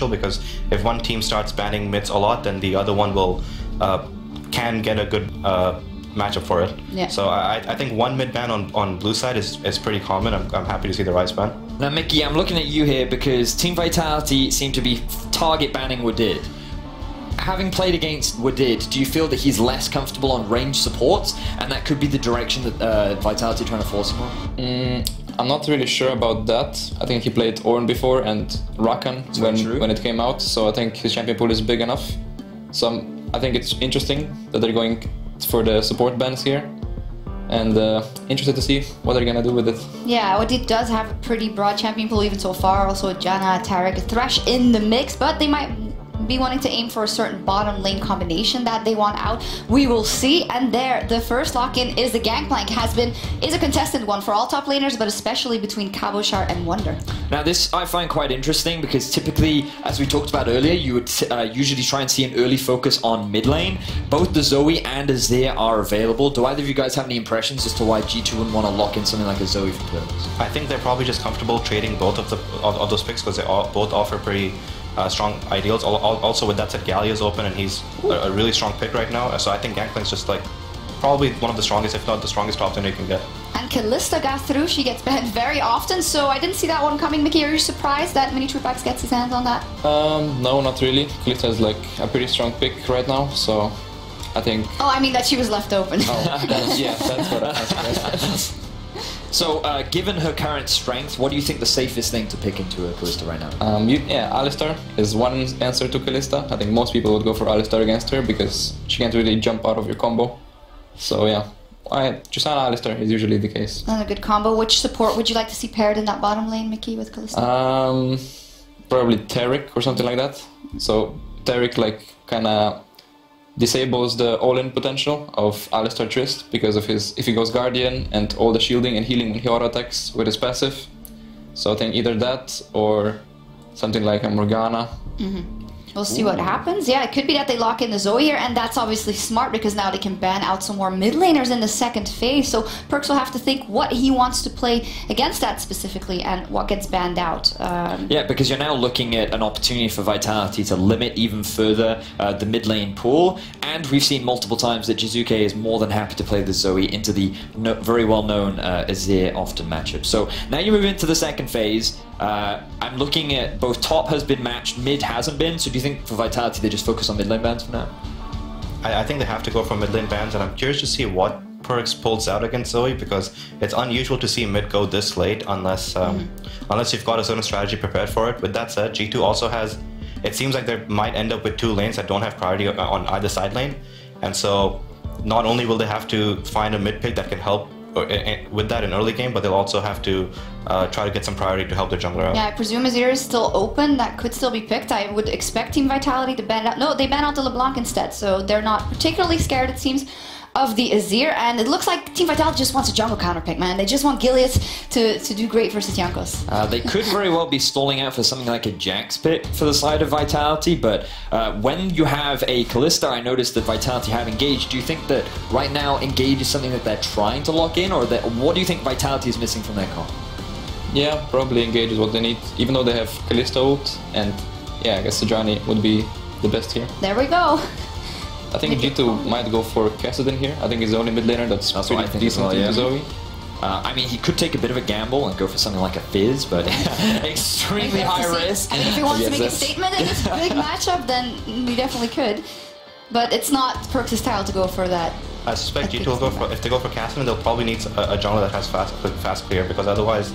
beneficial, because if one team starts banning mids a lot, then the other one will can get a good matchup for it. Yeah. So I think one mid ban on blue side is pretty common. I'm happy to see the Ryze ban. Now, Mickey, I'm looking at you here because Team Vitality seem to be target banning Wadid. Having played against Wadid, do you feel that he's less comfortable on range supports, and that could be the direction that Vitality are trying to force him on? I'm not really sure about that. I think he played Ornn before and Rakan when it came out, so I think his champion pool is big enough. So I think it's interesting that they're going for the support bans here, and interested to see what they're gonna do with it. Yeah, Wadid does have a pretty broad champion pool even so far. Also, Janna, Taric, Thresh in the mix, but they might be wanting to aim for a certain bottom lane combination that they want out. We will see. And there, the first lock-in is the Gangplank. Is a contested one for all top laners, but especially between Cabochard and Wunder. Now, this I find quite interesting because typically, as we talked about earlier, you would usually try and see an early focus on mid lane. Both the Zoe and a Azir are available. Do either of you guys have any impressions as to why G2 wouldn't want to lock in something like a Zoe for players? I think they're probably just comfortable trading both of those picks because they both offer pretty strong ideals. Also, with that said, Gallia's open and he's a really strong pick right now. So I think Gangplank's just like probably one of the strongest, if not the strongest top laner you can get. And Kalista got through. She gets banned very often, so I didn't see that one coming. Mickey, are you surprised that Minitropax gets his hands on that? No, not really. Kalista is like a pretty strong pick right now, so I think... Oh, I mean that she was left open. Oh, yeah, that's what I was. So, given her current strength, what do you think the safest thing to pick into a Kalista right now? Yeah, Alistar is one answer to Kalista. I think most people would go for Alistar against her because she can't really jump out of your combo. So yeah, Tristana Alistar is usually the case. Another good combo. Which support would you like to see paired in that bottom lane, Mickey, with Kalista? Probably Taric or something like that. So Taric like kinda disables the all-in potential of Alistar Trist because of his, if he goes Guardian and all the shielding and healing when he auto attacks with his passive. So I think either that or something like a Morgana. We'll see what happens. Yeah, it could be that they lock in the Zoe here, and that's obviously smart because now they can ban out some more mid laners in the second phase. So Perkz will have to think what he wants to play against that specifically and what gets banned out. Yeah, because you're now looking at an opportunity for Vitality to limit even further the mid lane pool, and we've seen multiple times that Jizuke is more than happy to play the Zoe into the very well-known Azir often matchup. So now you move into the second phase. I'm looking at both top has been matched, mid hasn't been, so do you think for Vitality they just focus on mid lane bans for now? I think they have to go for mid lane bans, and I'm curious to see what Perkz pulls out against Zoe, because it's unusual to see mid go this late unless unless you've got a certain strategy prepared for it. With that said, G2 also has, it seems like they might end up with two lanes that don't have priority on either side lane, and so not only will they have to find a mid pick that can help with that in early game, but they'll also have to try to get some priority to help their jungler out. Yeah, I presume Azir is still open. That could still be picked. I would expect Team Vitality to ban out. No, they ban out the LeBlanc instead, so they're not particularly scared, it seems, of the Azir. And it looks like Team Vitality just wants a jungle counter pick, man. They just want Gilead to do great versus Jankos. They could very well be stalling out for something like a Jax pick for the side of Vitality, but when you have a Kalista, I noticed that Vitality have Engage. Do you think that right now Engage is something that they're trying to lock in, or that, what do you think Vitality is missing from their comp? Yeah, probably Engage is what they need, even though they have Kalista ult, and yeah, I guess Sejuani would be the best here. There we go. I think G2 might go for Kassadin here. I think he's the only mid laner that's pretty decent into Zoe. I mean, he could take a bit of a gamble and go for something like a Fizz, but extremely high risk. I mean, if he wants to make a statement in this big matchup, then he definitely could. But it's not Perkz' style to go for that. I suspect G2 will go for, if they go for Kassadin, they'll probably need a jungler that has fast clear, because otherwise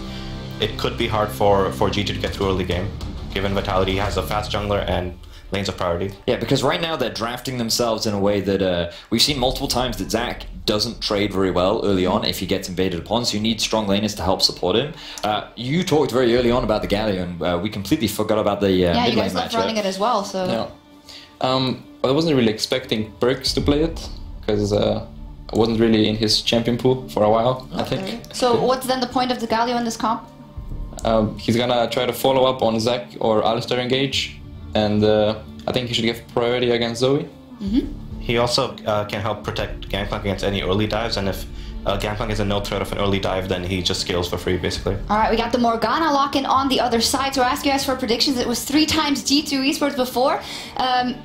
it could be hard for G2 to get through early game, given Vitality has a fast jungler and lanes of priority. Yeah, because right now they're drafting themselves in a way that we've seen multiple times that Zac doesn't trade very well early on if he gets invaded upon, so you need strong laners to help support him. You talked very early on about the Galleon, and we completely forgot about the yeah, mid you lane guys love matchup. running it as well, so... Yeah. I wasn't really expecting Perkz to play it, because I wasn't really in his champion pool for a while, I think. So what's then the point of the Galio in this comp? He's gonna try to follow up on Zac or Alistar Engage, and I think he should give priority against Zoe. He also can help protect Gangplank against any early dives, and if Gangplank is a no threat of an early dive, then he just scales for free, basically. All right, we got the Morgana lock-in on the other side. So I ask you guys for predictions. It was 3 times G2 Esports before.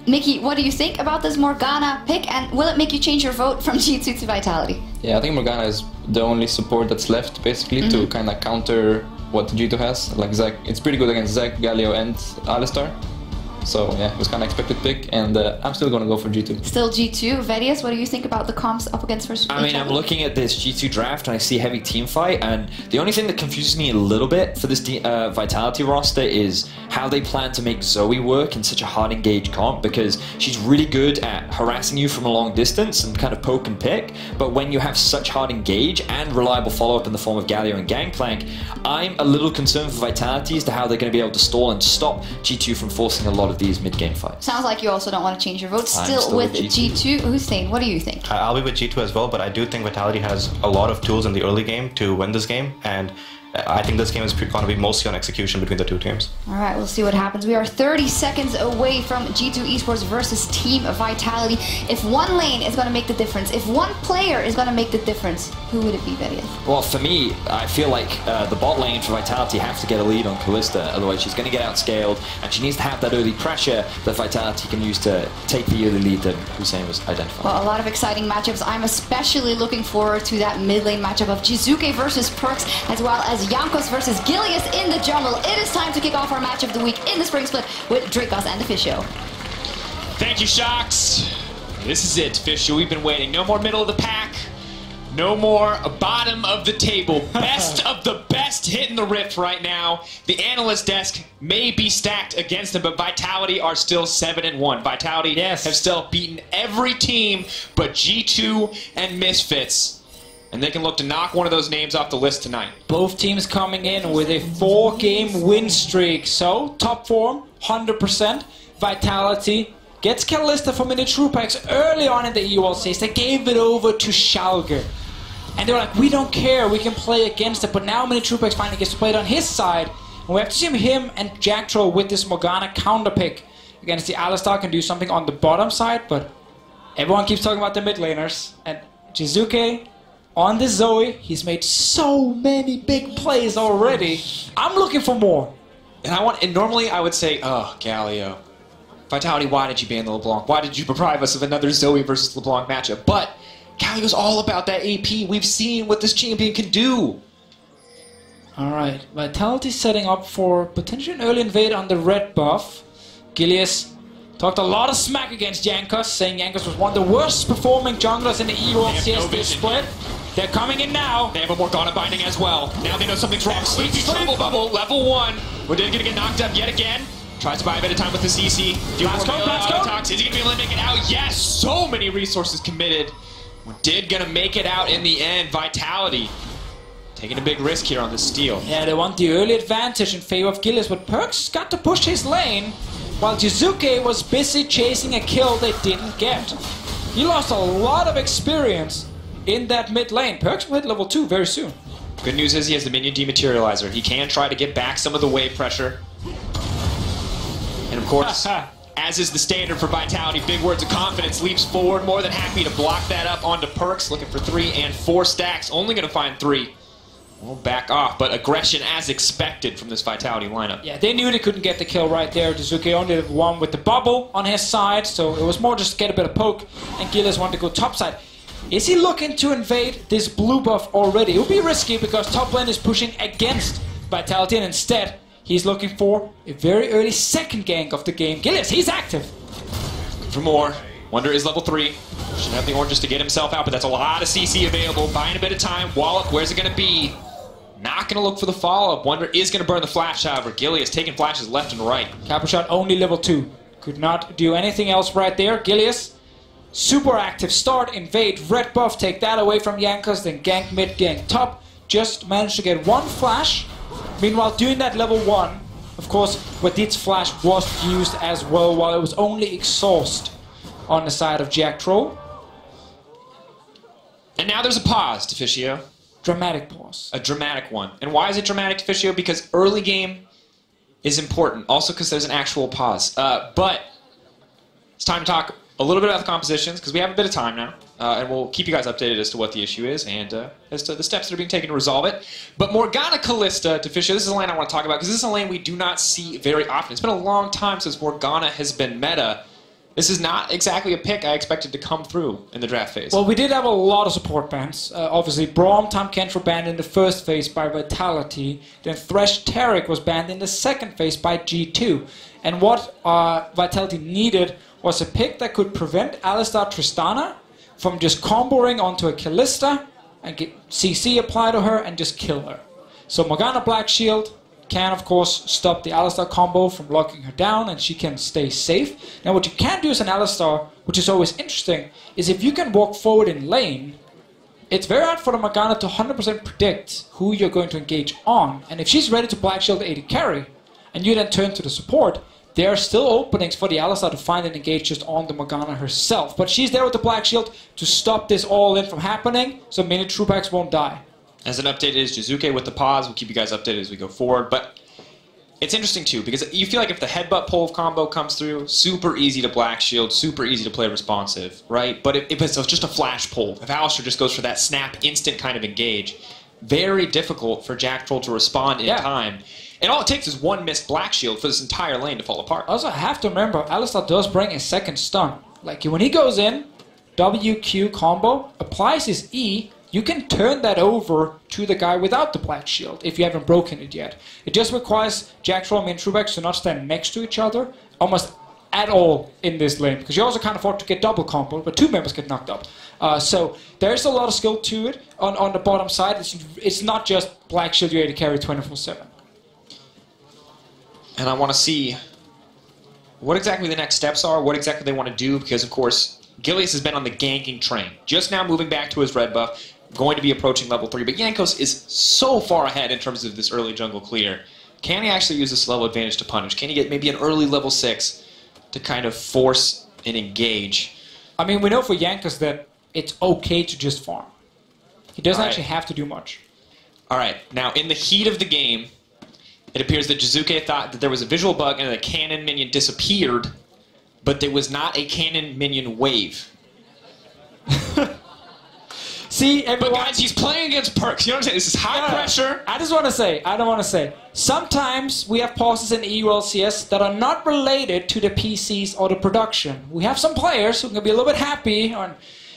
Mickey, what do you think about this Morgana pick? And will it make you change your vote from G2 to Vitality? Yeah, I think Morgana is the only support that's left, basically, to kind of counter what G2 has. Like Zac, it's pretty good against Zac, Galio, and Alistar. So yeah, it was kind of expected pick, and I'm still going to go for G2. Still G2. Vedius, what do you think about the comps up against versus I mean, I'm looking at this G2 draft and I see heavy team fight, and the only thing that confuses me a little bit for this Vitality roster is how they plan to make Zoe work in such a hard engage comp, because she's really good at harassing you from a long distance and kind of poke and pick, but when you have such hard engage and reliable follow-up in the form of Galio and Gangplank, I'm a little concerned for Vitality as to how they're going to be able to stall and stop G2 from forcing a lot of these mid-game fights. Sounds like you also don't want to change your vote. Still with G2. Hussein, what do you think? I'll be with G2 as well, but I do think Vitality has a lot of tools in the early game to win this game, and I think this game is going to be mostly on execution between the two teams. All right, we'll see what happens. We are 30 seconds away from G2 Esports versus Team Vitality. If one lane is going to make the difference, if one player is going to make the difference, who would it be, Vedius? Well, for me, I feel like the bot lane for Vitality has to get a lead on Kalista, otherwise she's going to get outscaled, and she needs to have that early pressure that Vitality can use to take the early lead that Hussein was identifying. Well, a lot of exciting matchups. I'm especially looking forward to that mid lane matchup of Jizuke versus Perks, as well as Jankos versus Gilius in the jungle. It is time to kick off our match of the week in the Spring Split with Dracos and the Fish Show. Thank you, Shox. This is it, Fish Show. We've been waiting. No more middle of the pack. No more bottom of the table. Best of the best hitting the rift right now. The analyst desk may be stacked against them, but Vitality are still 7-1. Vitality have still beaten every team but G2 and Misfits. And they can look to knock one of those names off the list tonight. Both teams coming in with a 4-game win streak. So, top form, 100%. Vitality gets Kalista from Mini Truepax early on in the EULCs. They gave it over to Schalke. And they were like, we don't care, we can play against it. But now Mini Truepax finally gets to play it on his side. And we have to see him and Jacktro with this Morgana counter pick against the Alistar can do something on the bottom side. But everyone keeps talking about the mid laners. And Jizuke on this Zoe, he's made so many big plays already. I'm looking for more. And normally I would say, oh, Galio. Vitality, why did you ban the LeBlanc? Why did you deprive us of another Zoe versus LeBlanc matchup? But Galio's all about that AP. We've seen what this champion can do. Alright, Vitality setting up for potentially an early invade on the red buff. Gilius talked a lot of smack against Jankos, saying Jankos was one of the worst performing junglers in the EULCS this split. They're coming in now. They have a Morgana binding as well. Now they know something's wrong. Sleepy Trouble Bubble, level 1. We're gonna get knocked up yet again. Tries to buy a bit of time with the CC. Let's go. Is he gonna be able to make it out? Yes! So many resources committed. Did gonna make it out in the end. Vitality taking a big risk here on this steal. Yeah, they want the early advantage in favor of Gilius, but Perks got to push his lane, while Jizuke was busy chasing a kill they didn't get. He lost a lot of experience in that mid lane. Perks will hit level 2 very soon. Good news is he has the minion dematerializer. He can try to get back some of the wave pressure. And of course, as is the standard for Vitality, big words of confidence, leaps forward, more than happy to block that up onto Perks, looking for 3 and 4 stacks, only going to find 3. We'll back off, but aggression as expected from this Vitality lineup. Yeah, they knew they couldn't get the kill right there. Jizuke only did one with the bubble on his side, so it was more just to get a bit of poke, and Gilius wanted to go top side. Is he looking to invade this blue buff already? It would be risky because top lane is pushing against Vitality, and instead he's looking for a very early second gank of the game. Gilius, he's active. For more. Wonder is level 3. Should have the oranges to get himself out, but that's a lot of CC available. Buying a bit of time. Wallop, where's it going to be? Not going to look for the follow-up. Wonder is going to burn the flash, however. Gilius taking flashes left and right. Capushot only level 2. Could not do anything else right there. Gilius, super active start, invade, red buff, take that away from Jankos, then gank mid, gank top. Just managed to get one flash. Meanwhile, doing that level 1, of course, Wadid's flash was used as well, while it was only exhaust on the side of Jacktro. And now there's a pause, Deficio. Dramatic pause. A dramatic one. And why is it dramatic, Deficio? Because early game is important. Also because there's an actual pause. But it's time to talk a little bit about the compositions, because we have a bit of time now, and we'll keep you guys updated as to what the issue is and as to the steps that are being taken to resolve it. But Morgana Callista to Fisher, this is a lane I want to talk about, because this is a lane we do not see very often. It's been a long time since Morgana has been meta. This is not exactly a pick I expected to come through in the draft phase. Well, we did have a lot of support bans. Obviously, Braum, Tom Kent were banned in the first phase by Vitality. Then Thresh Tarek was banned in the second phase by G2. And what Vitality needed was a pick that could prevent Alistar Tristana from just comboing onto a Callista and get CC applied to her and just kill her. So Morgana Black Shield can, of course, stop the Alistar combo from locking her down, and she can stay safe. Now, what you can do as an Alistar, which is always interesting, is if you can walk forward in lane, it's very hard for the Morgana to 100% predict who you're going to engage on. And if she's ready to Black Shield AD carry, and you then turn to the support, there are still openings for the Alistar to find and engage just on the Morgana herself. But she's there with the Black Shield to stop this all-in from happening, so many true packs won't die. As an update is Jizuke with the pause. We'll keep you guys updated as we go forward. But it's interesting, too, because you feel like if the headbutt pull combo comes through, super easy to Black Shield, super easy to play responsive, right? But if it's just a flash pull, if Alistar just goes for that snap, instant kind of engage, very difficult for Jack Troll to respond in time. And all it takes is one missed Black Shield for this entire lane to fall apart. Also, I have to remember, Alistar does bring a second stun. Like, when he goes in, WQ combo, applies his E, you can turn that over to the guy without the Black Shield if you haven't broken it yet. It just requires Jack Troll and Trueback to not stand next to each other almost at all in this lane, because you also can't afford to get double combo, but two members get knocked up. So there's a lot of skill to it on the bottom side. It's not just Black Shield you AD carry 24/7. And I want to see what exactly the next steps are, what exactly they want to do, because, of course, Gilius has been on the ganking train. Just now moving back to his red buff, going to be approaching level 3, but Jankos is so far ahead in terms of this early jungle clear. Can he actually use this level advantage to punish? Can he get maybe an early level 6 to kind of force and engage? I mean, we know for Jankos that it's okay to just farm. He doesn't actually have to do much. Alright, now in the heat of the game, it appears that Jizuke thought that there was a visual bug and the cannon minion disappeared, but there was not a cannon minion wave. See, everyone, but guys, he's playing against Perks. You know what I'm saying? This is high pressure. I don't want to say. Sometimes we have pauses in EU LCS that are not related to the PCs or the production. We have some players who can be a little bit happy on,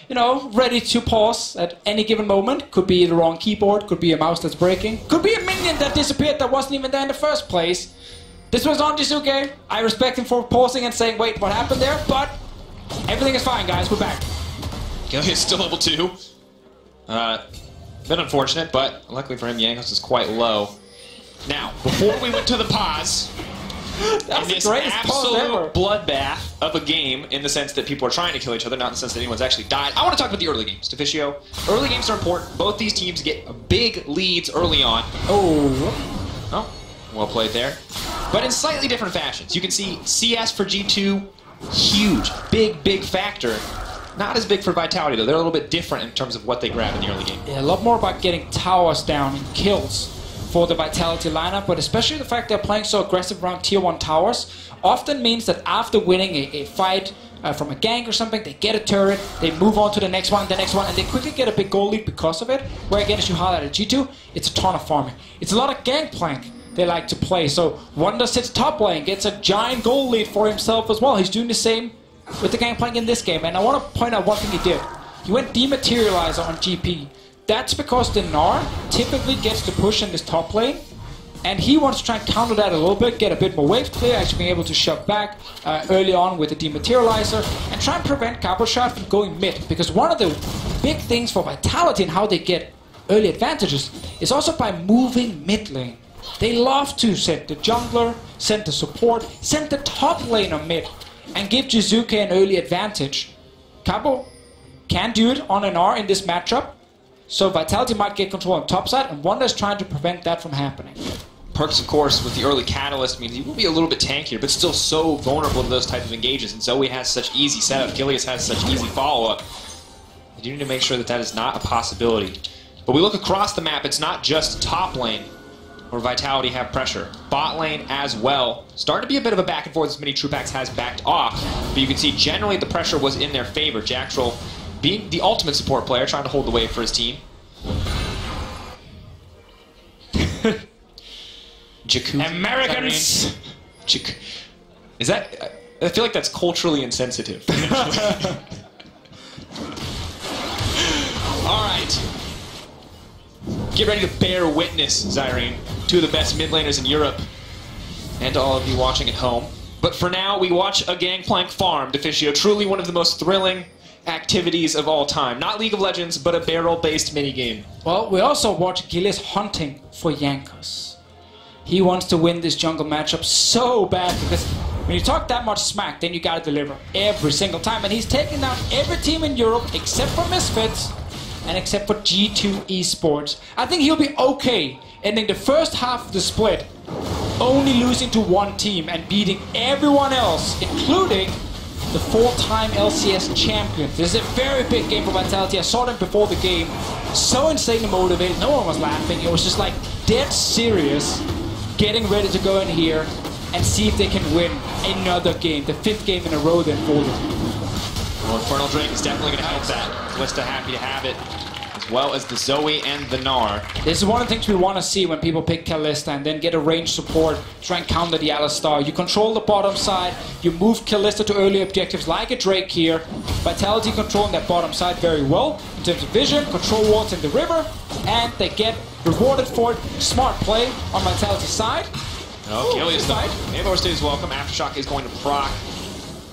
you know, ready to pause at any given moment. Could be the wrong keyboard, could be a mouse that's breaking, could be a minion that disappeared that wasn't even there in the first place. This was on Jizuke. I respect him for pausing and saying, wait, what happened there? But everything is fine, guys. We're back. Gilius still level 2. Been unfortunate, but luckily for him, Jankos is quite low. Now, before we went to the pause, in this absolute bloodbath of a game, in the sense that people are trying to kill each other, not in the sense that anyone's actually died, I want to talk about the early games. Deficio, early games are important. Both these teams get big leads early on. Oh, well played there. But in slightly different fashions. You can see CS for G2, huge, big factor. Not as big for Vitality, though. They're a little bit different in terms of what they grab in the early game. Yeah, a lot more about getting towers down and kills for the Vitality lineup, but especially the fact they're playing so aggressive around tier 1 towers often means that after winning a fight from a gank or something, they get a turret, they move on to the next one, and they quickly get a big goal lead because of it. Where again, as you highlighted, G2, it's a ton of farming. It's a lot of gangplank they like to play. So Wonder sits top lane, gets a giant goal lead for himself as well. He's doing the same with the gangplank in this game, and I want to point out one thing he did. He went Dematerializer on GP. That's because the Gnar typically gets to push in this top lane, and he wants to try and counter that a little bit, get a bit more wave clear, actually being able to shove back early on with the Dematerializer, and try and prevent Cabo Shot from going mid. Because one of the big things for Vitality and how they get early advantages is also by moving mid lane. They love to send the jungler, send the support, send the top laner mid, and give Jizuke an early advantage. Cabo can do it on an R in this matchup, so Vitality might get control on top side, and Wonder is trying to prevent that from happening. Perks, of course, with the early catalyst means he will be a little bit tankier, but still so vulnerable to those types of engages. And Zoe has such easy setup, Gilius has such easy follow-up. You need to make sure that that is not a possibility. But we look across the map, it's not just top lane where Vitality have pressure. Bot lane as well. Starting to be a bit of a back and forth as Mini Trupax has backed off. But you can see generally the pressure was in their favor. Jack Troll being the ultimate support player, trying to hold the wave for his team. Americans! Is that... I feel like that's culturally insensitive. Alright. Get ready to bear witness, Zyrene. Two of the best mid laners in Europe. And to all of you watching at home. But for now, we watch a Gangplank farm, Deficio. Truly one of the most thrilling activities of all time. Not League of Legends, but a barrel-based minigame. Well, we also watch Gilles hunting for Jankos. He wants to win this jungle matchup so bad because when you talk that much smack, then you gotta deliver every single time. And he's taking down every team in Europe except for Misfits and except for G2 Esports. I think he'll be okay ending the first half of the split, only losing to one team and beating everyone else, including the 4-time LCS champion. This is a very big game for Vitality. I saw them before the game. So insanely motivated. No one was laughing. It was just like dead serious, getting ready to go in here and see if they can win another game. The 5th game in a row then for them. Well, Infernal Drake is definitely going to help that. Kalista happy to have it, as well as the Zoe and the Gnar. This is one of the things we want to see when people pick Kalista and then get a range support, try and counter the Alistar. You control the bottom side, you move Kalista to early objectives like a Drake here. Vitality controlling that bottom side very well in terms of vision, control wards in the river, and they get rewarded for it. Smart play on Vitality's side. Oh, Gilius side. Maybor stays welcome. Aftershock is going to proc.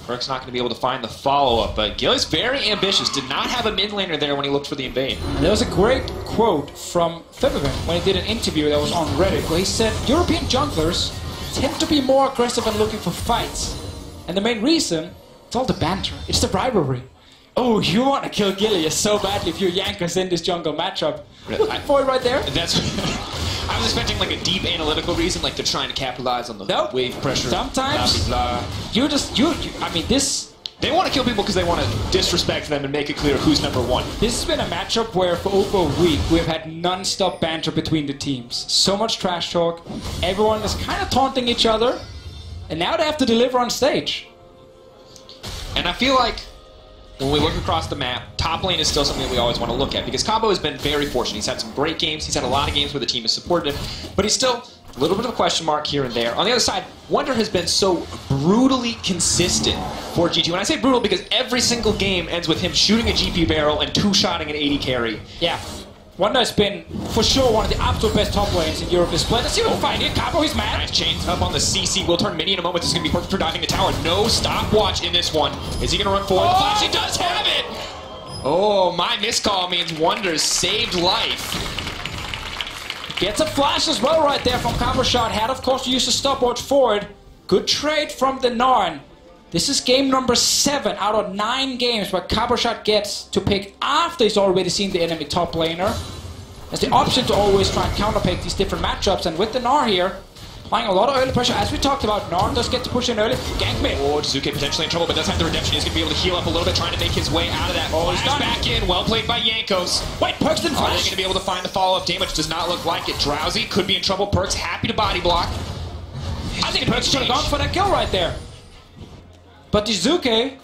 Perk's not going to be able to find the follow-up, but Gilius very ambitious. Did not have a mid laner there when he looked for the invade. And there was a great quote from Febiven when he did an interview that was on Reddit where he said, European junglers tend to be more aggressive and looking for fights. And the main reason, it's all the banter. It's the rivalry. Oh, you want to kill Gilius so badly if you're Jankos in this jungle matchup. Looking for it right there. That's... I was expecting like a deep analytical reason, like they're trying to capitalize on the wave pressure. Sometimes blah, blah, blah. I mean, this... They want to kill people because they want to disrespect them and make it clear who's number one. This has been a matchup where for over a week we've had non-stop banter between the teams. So much trash talk. Everyone is kind of taunting each other. And now they have to deliver on stage. And I feel like when we look across the map, top lane is still something that we always want to look at because Combo has been very fortunate. He's had some great games. He's had a lot of games where the team has supported him, but he's still a little bit of a question mark here and there. On the other side, Wonder has been so brutally consistent for G2. And I say brutal because every single game ends with him shooting a GP barrel and two-shotting an 80 carry. Yeah. Wonder has been, for sure, one of the absolute best top lanes in Europe this split. Let's see what we find here. Combo, he's mad. Nice chains up on the CC. Will turn mini in a moment. This is going to be perfect for diving the tower. No stopwatch in this one. Is he going to run forward? The flash, he does have it! Oh, my miscall means Wonders saved life. Gets a flash as well right there from Combo Shot. Had, of course, to use the stopwatch forward. Good trade from the Gnar. This is game number 7 out of 9 games where Cabershot gets to pick after he's already seen the enemy top laner. Has the option to always try and counterpick these different matchups, and with the Gnar here, applying a lot of early pressure. As we talked about, Gnar does get to push in early. Gank mid. Oh, Jizuke potentially in trouble, but does have the redemption. He's going to be able to heal up a little bit, trying to make his way out of that. Oh, he's back in. Well played by Jankos. Wait, Perks didn't Are they flash. going to be able to find the follow-up damage? Does not look like it. Drowsy could be in trouble. Perks happy to body block. I think Perks should have gone for that kill right there. But Jizuke,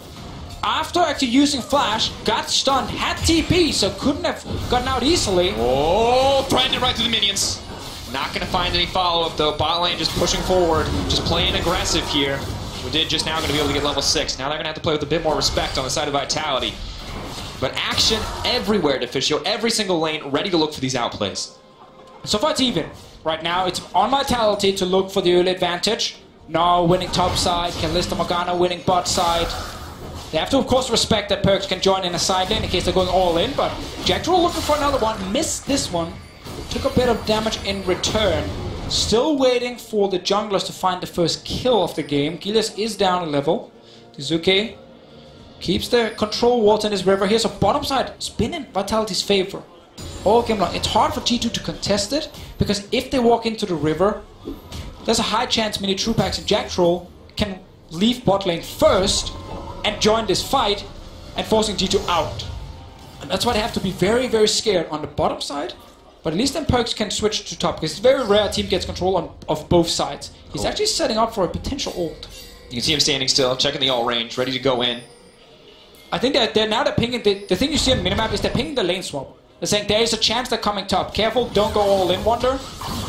after actually using Flash, got stunned, had TP, so couldn't have gotten out easily. Oh, threatened it right through the minions. Not going to find any follow-up, though. Bot lane just pushing forward, just playing aggressive here. We did just now going to be able to get level 6. Now they're going to have to play with a bit more respect on the side of Vitality. But action everywhere, Deficio. Every single lane ready to look for these outplays. So far it's even. Right now it's on Vitality to look for the early advantage. Now winning top side, Kalista Morgana winning bot side. They have to, of course, respect that Perks can join in a side lane in case they're going all in, but Jackdaw looking for another one, missed this one, took a bit of damage in return. Still waiting for the junglers to find the first kill of the game. Gilius is down a level. Jizuke keeps the control wards in his river here, so bottom side has been in Vitality's favor all game long. It's hard for G2 to contest it, because if they walk into the river, there's a high chance Mini Trupax and Jack Troll can leave bot lane first and join this fight and forcing G2 out. And that's why they have to be very, very scared on the bottom side But at least then Perks can switch to top, because it's very rare a team gets control of both sides. He's actually setting up for a potential ult. You can see him standing still, checking the ult range, ready to go in. I think that they're pinging, the thing you see on the minimap is they're pinging the lane swap. They're saying there is a chance they're coming top. Careful, don't go all in, Wonder.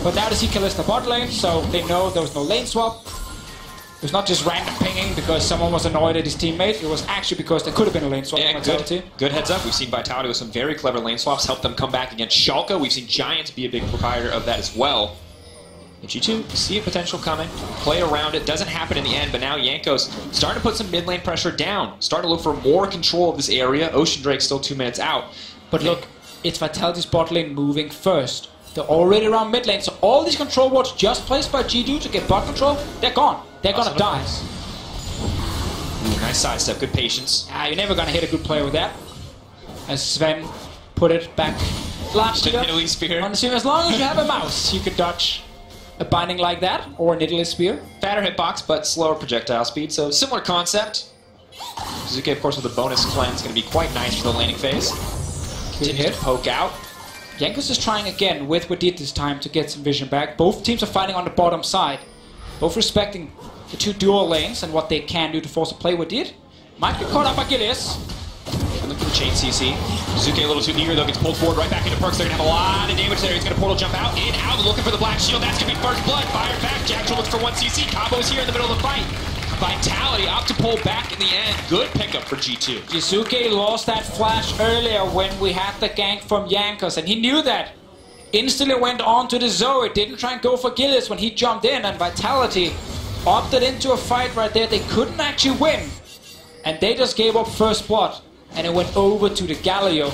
But now they see Kalista bot lane, so they know there was no lane swap. It was not just random pinging because someone was annoyed at his teammate. It was actually because there could have been a lane swap. Yeah, good heads up. We've seen Vitality with some very clever lane swaps help them come back against Schalke. We've seen Giants be a big proprietor of that as well. But G2 see a potential coming, play around it. Doesn't happen in the end, but now Yanko's starting to put some mid lane pressure down. Starting to look for more control of this area. Ocean Drake's still 2 minutes out. But look, it's Vitality's bot lane moving first. They're already around mid lane, so all these control wards just placed by G2 to get bot control, they're gone. They're gonna die. Ooh, nice sidestep, good patience. You're never gonna hit a good player with that. As Sven put it back last year. Italy spear. On the spear, as long as you have a mouse, you could dodge a binding like that, or an Italy spear. Fatter hitbox, but slower projectile speed, so similar concept. Suzuki, of course, with a bonus cleanse, going to be quite nice for the laning phase. Continue to poke out. Jankos is trying again with Wadid this time to get some vision back. Both teams are fighting on the bottom side. Both respecting the two dual lanes and what they can do to force a play with Wadid. Might be caught up by Gilius. Look for the chain CC. Suzuki a little too eager though, gets pulled forward right back into Perks. They're going to have a lot of damage there. He's going to portal jump out, in, out, looking for the black shield. That's going to be first blood. Fired back. Jackson looks for 1 CC. Cabo's here in the middle of the fight. Vitality opt to pull back in the end. Good pickup for G2. Jizuke lost that flash earlier when we had the gank from Jankos, and he knew that. Instantly went on to the Zoe, didn't try and go for Gillis when he jumped in, and Vitality opted into a fight right there. They couldn't actually win, and they just gave up first blood, and it went over to the Galio.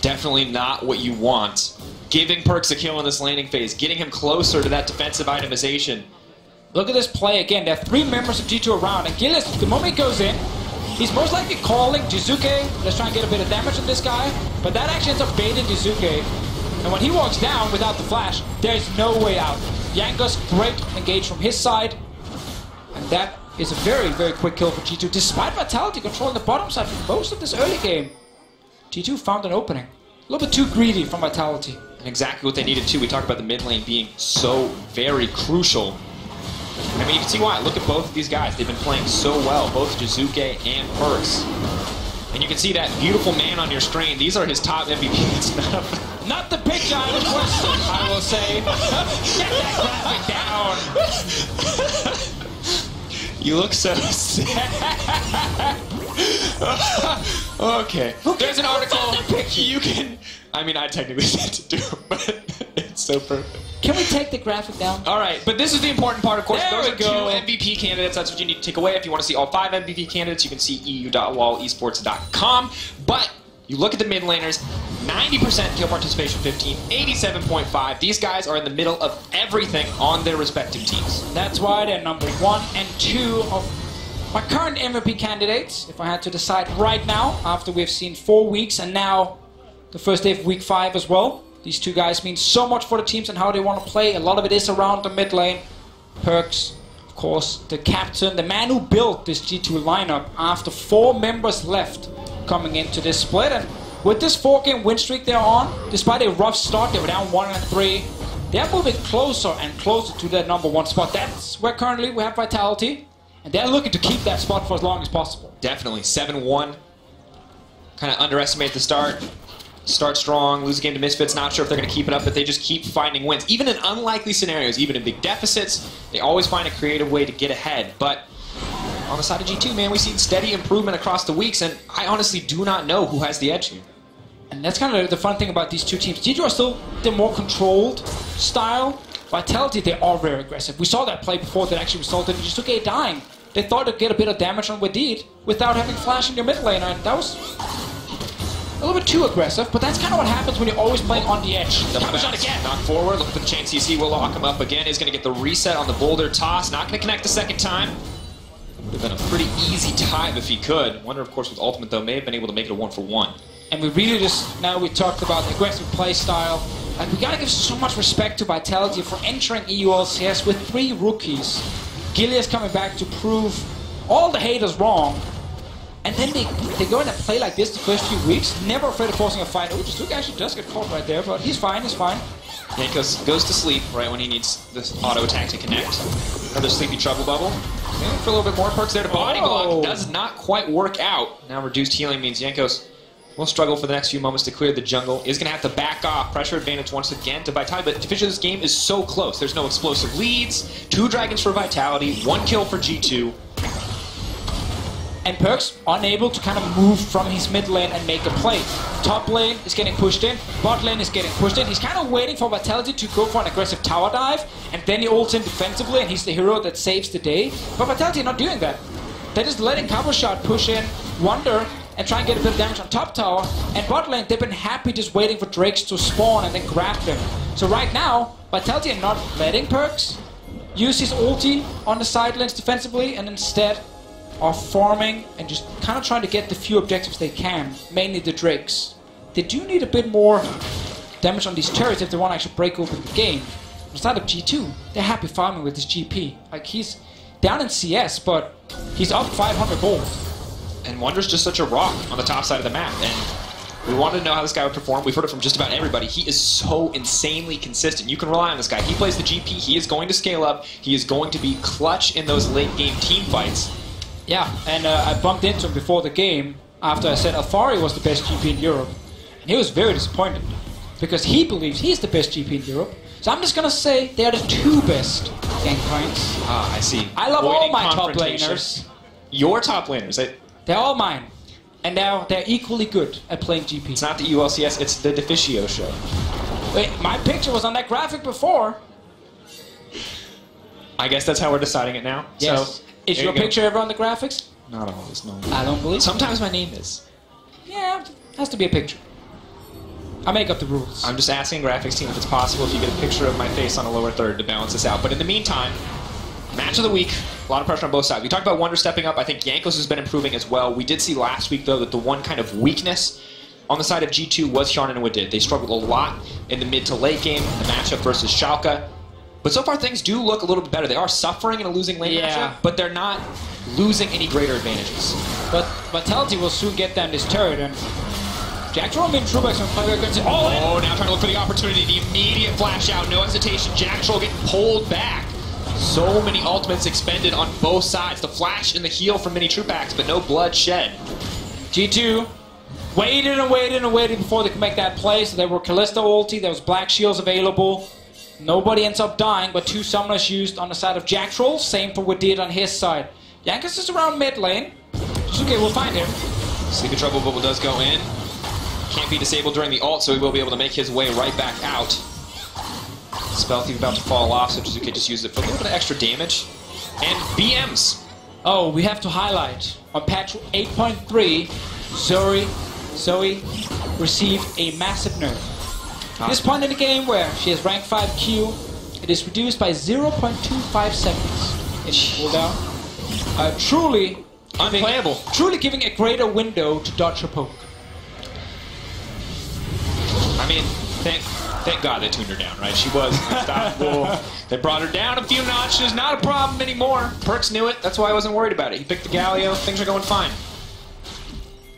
Definitely not what you want. Giving Perks a kill in this laning phase, getting him closer to that defensive itemization. Look at this play again. There are 3 members of G2 around, and Gillis, the moment he goes in, he's most likely calling Jizuke. Let's try and get a bit of damage on this guy. But that actually ends up baiting Jizuke. And when he walks down without the flash, there's no way out. Jankos, great engage from his side. And that is a very, very quick kill for G2. Despite Vitality controlling the bottom side for most of this early game, G2 found an opening. A little bit too greedy from Vitality. And exactly what they needed too. We talked about the mid lane being so very crucial. I mean, you can see why. Look at both of these guys. They've been playing so well, both Jizuke and Perks. And you can see that beautiful man on your screen. These are his top MVPs. Not the picture I requested, I will say. Get that graphic down. You look so sad. Okay. There's an article. You can... I mean, I technically said to do it, but it's so perfect. Can we take the graphic down? All right, but this is the important part, of course. There Those we are go. 2 MVP candidates. That's what you need to take away. If you want to see all 5 MVP candidates, you can see eu.lolesports.com. But you look at the mid laners, 90% kill participation 15, 87.5. These guys are in the middle of everything on their respective teams. That's why they're number 1 and 2 of my current MVP candidates. If I had to decide right now, after we've seen 4 weeks and now the first day of week 5 as well. These 2 guys mean so much for the teams and how they want to play. A lot of it is around the mid lane. Perks, of course, the captain, the man who built this G2 lineup after 4 members left coming into this split. And with this 4-game win streak they're on, despite a rough start, they were down 1-3. They're moving closer and closer to that number 1 spot. That's where currently we have Vitality. And they're looking to keep that spot for as long as possible. Definitely. 7-1. Kind of underestimate the start. Start strong, lose a game to Misfits, not sure if they're going to keep it up, but they just keep finding wins. Even in unlikely scenarios, even in big deficits, they always find a creative way to get ahead. But on the side of G2, man, we've seen steady improvement across the weeks, and I honestly do not know who has the edge here. And that's kind of the fun thing about these 2 teams. G2 are still the more controlled style. Vitality, they are very aggressive. We saw that play before that actually resulted in Jizuke dying. They thought they'd get a bit of damage on Wadid without having flash in your mid laner, and that was a little bit too aggressive, but that's kind of what happens when you're always playing on the edge. Double shot again. Knock forward, look for the chain CC, will lock him up again. Is going to get the reset on the boulder toss. Not going to connect the second time. Would have been a pretty easy time if he could. Wonder, of course, with Ultimate, though, may have been able to make it a 1-for-1. And we really just, now we talked about the aggressive play style. Like, we gotta give so much respect to Vitality for entering EU LCS with 3 rookies. Gilius coming back to prove all the haters wrong. And then they go in and play like this the first few weeks, never afraid of forcing a fight. Oh, Jizuke actually does get caught right there, but he's fine, he's fine. Jankos goes to sleep right when he needs this auto attack to connect. Another sleepy trouble bubble. Maybe for a little bit more. Perks there to body block. Does not quite work out. Now reduced healing means Jankos will struggle for the next few moments to clear the jungle. Is going to have to back off. Pressure advantage once again to Vitality, but to finish this game is so close. There's no explosive leads. 2 dragons for Vitality. 1 kill for G2. And Perks unable to kind of move from his mid lane and make a play. Top lane is getting pushed in, bot lane is getting pushed in. He's kind of waiting for Vitality to go for an aggressive tower dive, and then he ults in defensively, and he's the hero that saves the day. But Vitality are not doing that. They're just letting Cover Shot push in, Wonder, and try and get a bit of damage on top tower. And bot lane, they've been happy just waiting for Drakes to spawn and then grab them. So right now, Vitality are not letting Perks use his ulti on the side lanes defensively, and instead are farming and just kind of trying to get the few objectives they can, mainly the Drakes. They do need a bit more damage on these turrets if they want to actually break open the game. On the side of G2, they're happy farming with his GP. Like, he's down in CS, but he's up 500 gold. And Wonder's just such a rock on the top side of the map, and we wanted to know how this guy would perform. We've heard it from just about everybody. He is so insanely consistent. You can rely on this guy. He plays the GP, he is going to scale up, he is going to be clutch in those late game team fights. Yeah, and I bumped into him before the game after I said Alfari was the best GP in Europe. And he was very disappointed because he believes he's the best GP in Europe. So I'm just gonna say they are the 2 best Gangplanks. Ah, I see. I love all Avoiding my top confrontation. laners. Your top laners. They're all mine. And now they're equally good at playing GP. It's not the ULCS, it's the Deficio show. Wait, my picture was on that graphic before. I guess that's how we're deciding it now. Yes. So, Is your picture ever on the graphics? Not always, no. I don't believe so. Sometimes my name is. Yeah, has to be a picture. I make up the rules. I'm just asking graphics team if it's possible if you get a picture of my face on a lower third to balance this out. But in the meantime, match of the week, a lot of pressure on both sides. We talked about Wonder stepping up. I think Jankos has been improving as well. We did see last week, though, that the one kind of weakness on the side of G2 was Hjarnan and Wadid. They struggled a lot in the mid to late game, the matchup versus Schalke. But so far, things do look a little bit better. They are suffering in a losing lane matchup, but they're not losing any greater advantages. But Vitality will soon get down this turret, and Jack Troll and Trueback's gonna play against it. Oh, now trying to look for the opportunity. The immediate flash out, no hesitation. Jack Troll getting pulled back. So many ultimates expended on both sides. The flash and the heal from mini Trueback, but no blood shed. G2 waited and waited and waited before they could make that play. So there were Kalista ulti, there was Black Shields available. Nobody ends up dying, but 2 summoners used on the side of Jack Troll. Same for Wadid on his side. Jankos is around mid lane. Jizuke will find him. Sleepy Trouble Bubble does go in. Can't be disabled during the ult, so he will be able to make his way right back out. Spell Thief about to fall off, so Jizuke just used it for a little bit of extra damage. And BMs. Oh, we have to highlight. On patch 8.3, Zoe received a massive nerf. At this point in the game where she has rank 5 Q, it is reduced by 0.25 seconds in cooldown. Truly Unplayable. Truly giving a greater window to dodge her poke. I mean, thank God they tuned her down, right? She was unstoppable. They brought her down a few notches. Not a problem anymore. Perks knew it. That's why I wasn't worried about it. He picked the Galio. Things are going fine.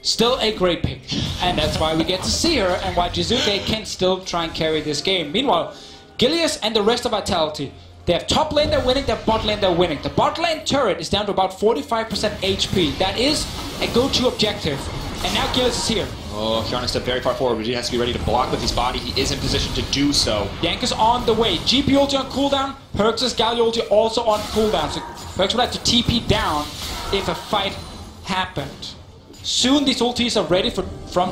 Still a great pick. And that's why we get to see her and why Jizuke can still try and carry this game. Meanwhile, Gilius and the rest of Vitality, they have top lane they're winning, their bot lane they're winning. The bot lane turret is down to about 45% HP. That is a go-to objective. And now Gilius is here. Oh, Hjarnan stepped very far forward, but he has to be ready to block with his body. He is in position to do so. Yank is on the way. GP ulti on cooldown. Perks' Galio ulti also on cooldown. So Perks would have to TP down if a fight happened. Soon these ultis are ready from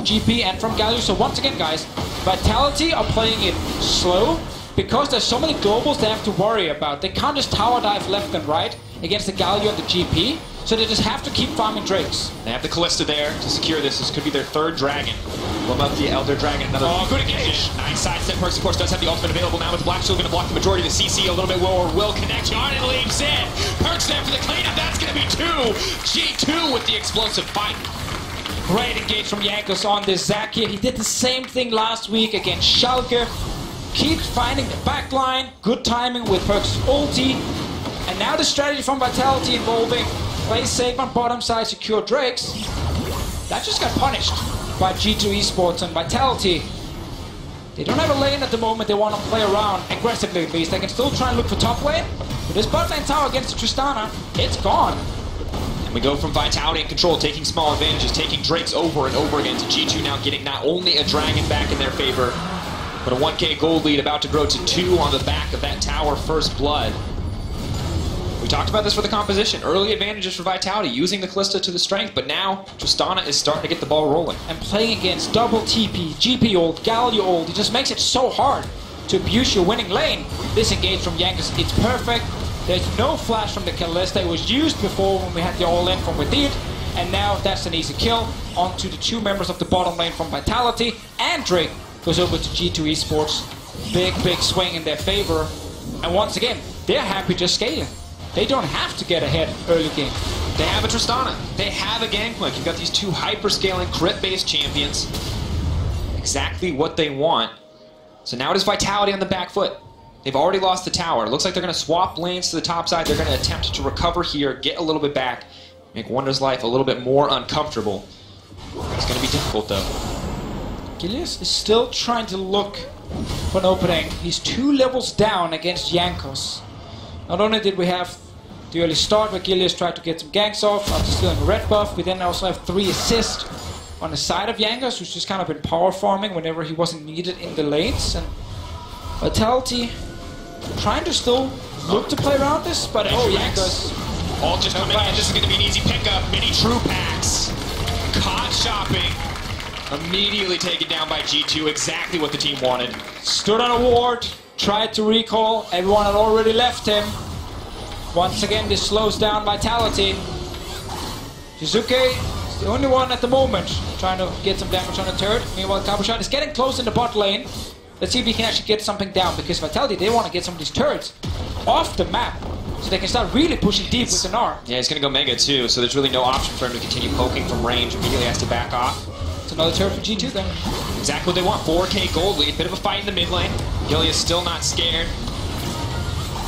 GP and from Galio. So once again, guys, Vitality are playing it slow because there's so many globals they have to worry about. They can't just tower dive left and right against the Galio and the GP. So they just have to keep farming Drakes. They have the Callista there to secure this. This could be their third dragon. What about the Elder Dragon? Another good engage. Nice sidestep. Perks, of course, does have the ultimate available now with Black Shield going to block the majority of the CC a little bit lower. Will connect. Hjarnan leaps in. Perks there for the cleanup. That's going to be 2. G2 with the explosive fight. Great engage from Jankos on this Zac here. He did the same thing last week against Schalke. Keeps finding the backline. Good timing with Perks' ulti. And now the strategy from Vitality involving Play safe on bottom side, secure Drakes. That just got punished by G2 Esports and Vitality. They don't have a lane at the moment. They want to play around aggressively at least. They can still try and look for top lane. But this bot lane tower against the Tristana, it's gone. And we go from Vitality and Control, taking small advantages, taking Drakes over and over again to G2 now getting not only a dragon back in their favor, but a 1k gold lead about to grow to 2 on the back of that tower first blood. We talked about this for the composition. Early advantages for Vitality, using the Kalista to the strength, but now Tristana is starting to get the ball rolling. And playing against double TP, GP ult, Galio ult, it just makes it so hard to abuse your winning lane. This engage from Jankos, it's perfect. There's no flash from the Kalista. It was used before when we had the all-in from Within, and now that's an easy kill onto the 2 members of the bottom lane from Vitality, and Drake goes over to G2 Esports. Big swing in their favor, and once again, they're happy just scaling. They don't have to get ahead early game. They have a Tristana. They have a Gangplank. You've got these 2 hyper-scaling, crit-based champions. Exactly what they want. So now it is Vitality on the back foot. They've already lost the tower. It looks like they're going to swap lanes to the top side. They're going to attempt to recover here, get a little bit back, make Wonder's life a little bit more uncomfortable. It's going to be difficult, though. Gilius is still trying to look for an opening. He's 2 levels down against Jankos. Not only did we have the early start where Gilius tried to get some ganks off after stealing a red buff, we then also have 3 assists on the side of Jankos, who's just kind of been power farming whenever he wasn't needed in the lanes. And Vitality trying to still look to play around this, but Jankos. All just coming in. This is going to be an easy pickup. Mini true packs. Caught shopping. Immediately taken down by G2. Exactly what the team wanted. Stood on a ward. Tried to recall, everyone had already left him. Once again, this slows down Vitality. Shizuke is the only one at the moment trying to get some damage on the turret. Meanwhile, Kabushot is getting close in the bot lane. Let's see if he can actually get something down, because Vitality, they want to get some of these turrets off the map so they can start really pushing deep with the Gnar. Yeah, he's going to go Mega too, so there's really no option for him to continue poking from range. Immediately has to back off. It's another turret for G2 then. Exactly what they want. 4k gold lead. Bit of a fight in the mid lane. Gilius still not scared.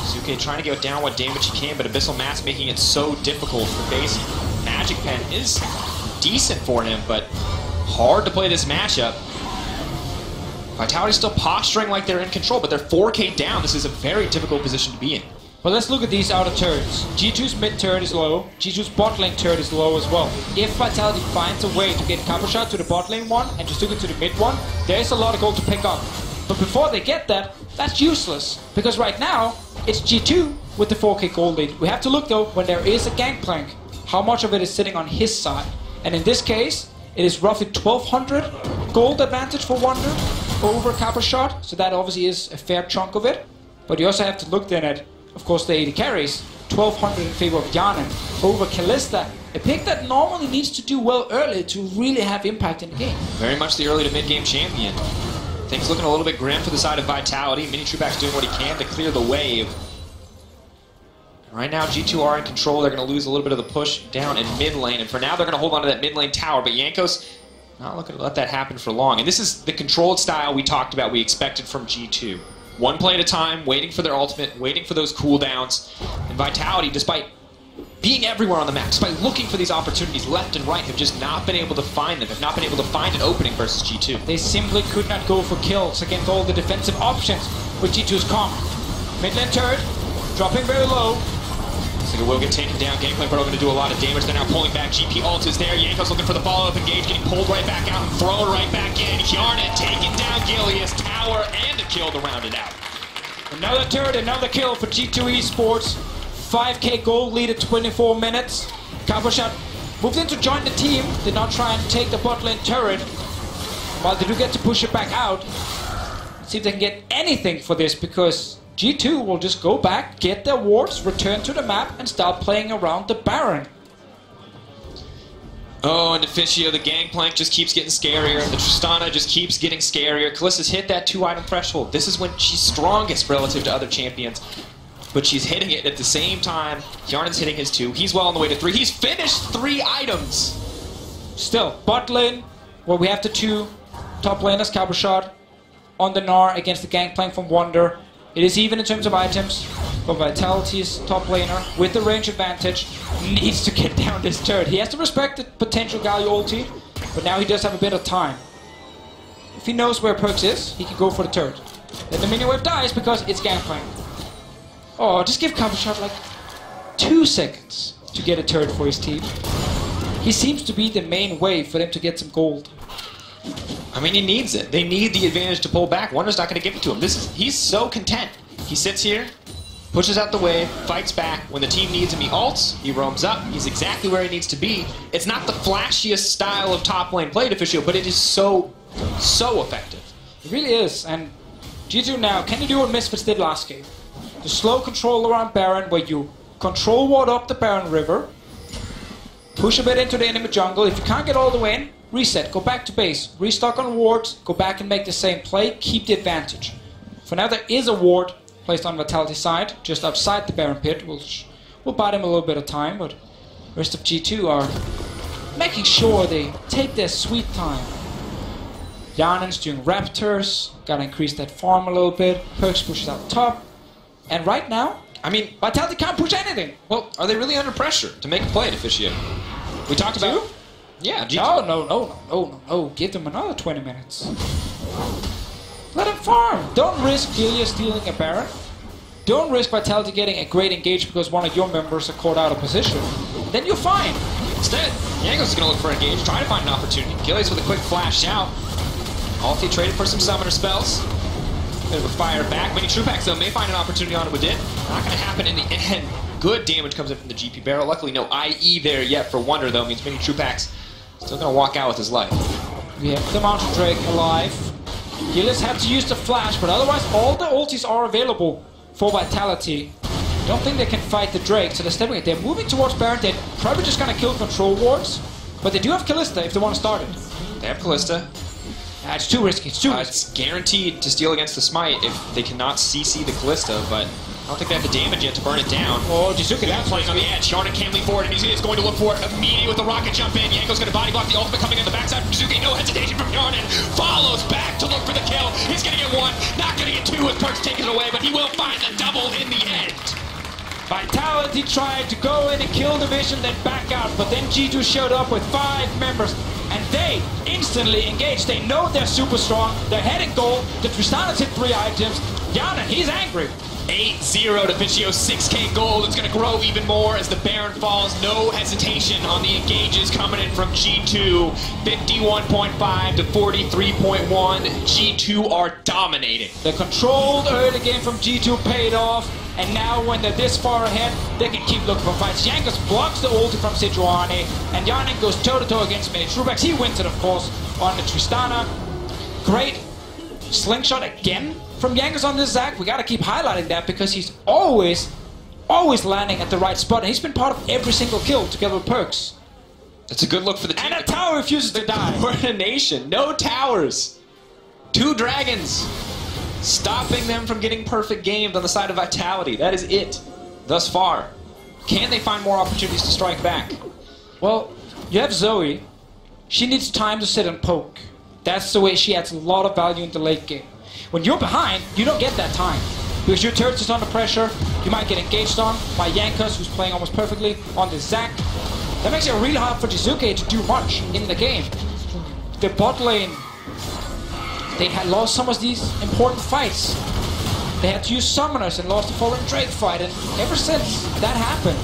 Suke trying to get down what damage he can, but Abyssal Mask making it so difficult for base. Magic Pen is decent for him, but hard to play this matchup. Vitality's still posturing like they're in control, but they're 4k down. This is a very difficult position to be in. But let's look at these outer turrets. G2's mid turret is low, G2's bot lane turret is low as well. If Vitality finds a way to get Kabushot to the bot lane one and Jizuka to the mid one, there's a lot of gold to pick up. But before they get that, that's useless. Because right now, it's G2 with the 4k gold lead. We have to look though, when there is a Gangplank, how much of it is sitting on his side. And in this case, it is roughly 1200 gold advantage for Wonder over Kabushot. So that obviously is a fair chunk of it. But you also have to look then at, of course, the 80 carries. 1200 in favor of Yanin over Kalista. A pick that normally needs to do well early to really have impact in the game. Very much the early to mid-game champion. Things looking a little bit grim for the side of Vitality. Mini Trueback's doing what he can to clear the wave. Right now, G2 are in control. They're going to lose a little bit of the push down in mid lane. And for now, they're going to hold on to that mid lane tower. But Jankos not looking to let that happen for long. And this is the controlled style we talked about, we expected from G2. One play at a time, waiting for their ultimate, waiting for those cooldowns. And Vitality, despite being everywhere on the map, despite looking for these opportunities left and right, have just not been able to find them, have not been able to find an opening versus G2. They simply could not go for kills against all the defensive options with G2's comp. Mid lane turret, dropping very low. Looks like it will get taken down. Gangplank are going to do a lot of damage. They're now pulling back. GP ult is there. Jankos looking for the follow-up engage, getting pulled right back out and thrown right back in. Yarnet taking down Gilius. Tower and a kill to round it out. Another turret, another kill for G2 Esports. 5k gold lead at 24 minutes. Kabushot moved in to join the team. Did not try and take the bot lane turret. While they do get to push it back out. See if they can get anything for this, because G2 will just go back, get their wards, return to the map, and start playing around the Baron. Oh, and Officio, the Gangplank just keeps getting scarier. The Tristana just keeps getting scarier. Kalista's hit that 2-item threshold. This is when she's strongest relative to other champions. But she's hitting it at the same time. Yarnen's hitting his 2. He's well on the way to 3. He's finished 3 items. Still, bot lane, where we have the 2 top laners, Kabushot on the Gnar against the Gangplank from Wonder. It is even in terms of items. But Vitality's top laner, with the range advantage, needs to get down this turret. He has to respect the potential Galio ulti, but now he does have a bit of time. If he knows where Perks is, he can go for the turret. Then the minion wave dies because it's gangplank. Oh, just give cover shot like 2 seconds to get a turret for his team. He seems to be the main way for them to get some gold. I mean, he needs it. They need the advantage to pull back. Wonder's not going to give it to him. He's so content. He sits here, pushes out the wave, fights back. When the team needs him, he ults, he roams up. He's exactly where he needs to be. It's not the flashiest style of top lane play, Officio, but it is so effective. It really is, and G2 now, can you do what Misfits did last game? The slow control around Baron, where you control ward up the Baron River, push a bit into the enemy jungle. If you can't get all the way in, reset, go back to base, restock on wards, go back and make the same play, keep the advantage. For now there is a ward placed on Vitality's side, just outside the Baron pit, which will buy them a little bit of time, but the rest of G2 are making sure they take their sweet time. Janen's doing Raptors, gotta increase that farm a little bit, Perks pushes out top, and right now, I mean, Vitality can't push anything. well, are they really under pressure to make a play at Officio? We talked about... Yeah, G2. No. Give them another 20 minutes. Let them farm. Don't risk Gilia stealing a Baron. Don't risk Vitality getting a great engage because one of your members are caught out of position. Then you're fine. Instead, Yango's going to look for an engage, try to find an opportunity. Gillies with a quick flash out. Alfie traded for some summoner spells. Bit of a fire back. Mini Truepax, though, may find an opportunity on it with it. Not going to happen in the end. Good damage comes in from the GP barrel. Luckily, no IE there yet for Wonder, though. Means Mini Truepax still going to walk out with his life. We have the Mountain Drake alive. Gillis have to use the flash, but otherwise all the ultis are available for Vitality. Don't think they can fight the Drake, so they're stepping it. They're moving towards Baron. They're probably just going to kill control wards, but they do have Kalista if they want to start it. They have Kalista. It's too risky. It's too risky. It's guaranteed to steal against the Smite if they cannot CC the Kalista, but I don't think they have the damage yet to burn it down. Oh, Jizuka, that's playing on the edge. Yarden can't leap forward, and he's going to look for it immediately with the rocket jump in. Yanko's going to body block the ultimate coming on the backside from Jizuka. No hesitation from Yarden. Follows back to look for the kill. He's going to get one, not going to get two with Perks taking it away, but he will find the double in the end. Vitality tried to go in and kill the Vision, then back out, but then G2 showed up with 5 members, and they instantly engaged. They know they're super strong. They're heading goal. The Tristana's hit 3 items. Yana, he's angry. 8-0 to Officio, 6k gold. It's going to grow even more as the Baron falls. No hesitation on the engages coming in from G2. 51.5 to 43.1. G2 are dominating. The controlled early game from G2 paid off, and now when they're this far ahead, they can keep looking for fights. Jankos blocks the ulti from Sejuani, and Yanin goes toe-to-toe against Mini Truebax. He wins it, of course, on the Tristana. Great slingshot again from Jankos on this Zac. We gotta keep highlighting that because he's always landing at the right spot, and he's been part of every single kill together with Perks. That's a good look for the team. And a tower refuses to die. Coordination, no towers. 2 dragons. Stopping them from getting perfect games on the side of Vitality. That is it thus far. Can they find more opportunities to strike back? Well, you have Zoe. She needs time to sit and poke. That's the way she adds a lot of value in the late game. When you're behind, you don't get that time. Because your turret is under pressure, you might get engaged on by Jankos, who's playing almost perfectly, on the Zac. That makes it really hard for Jizuke to do much in the game. The bot lane, they had lost some of these important fights. They had to use summoners and lost the Fallen Drake fight, and ever since that happened,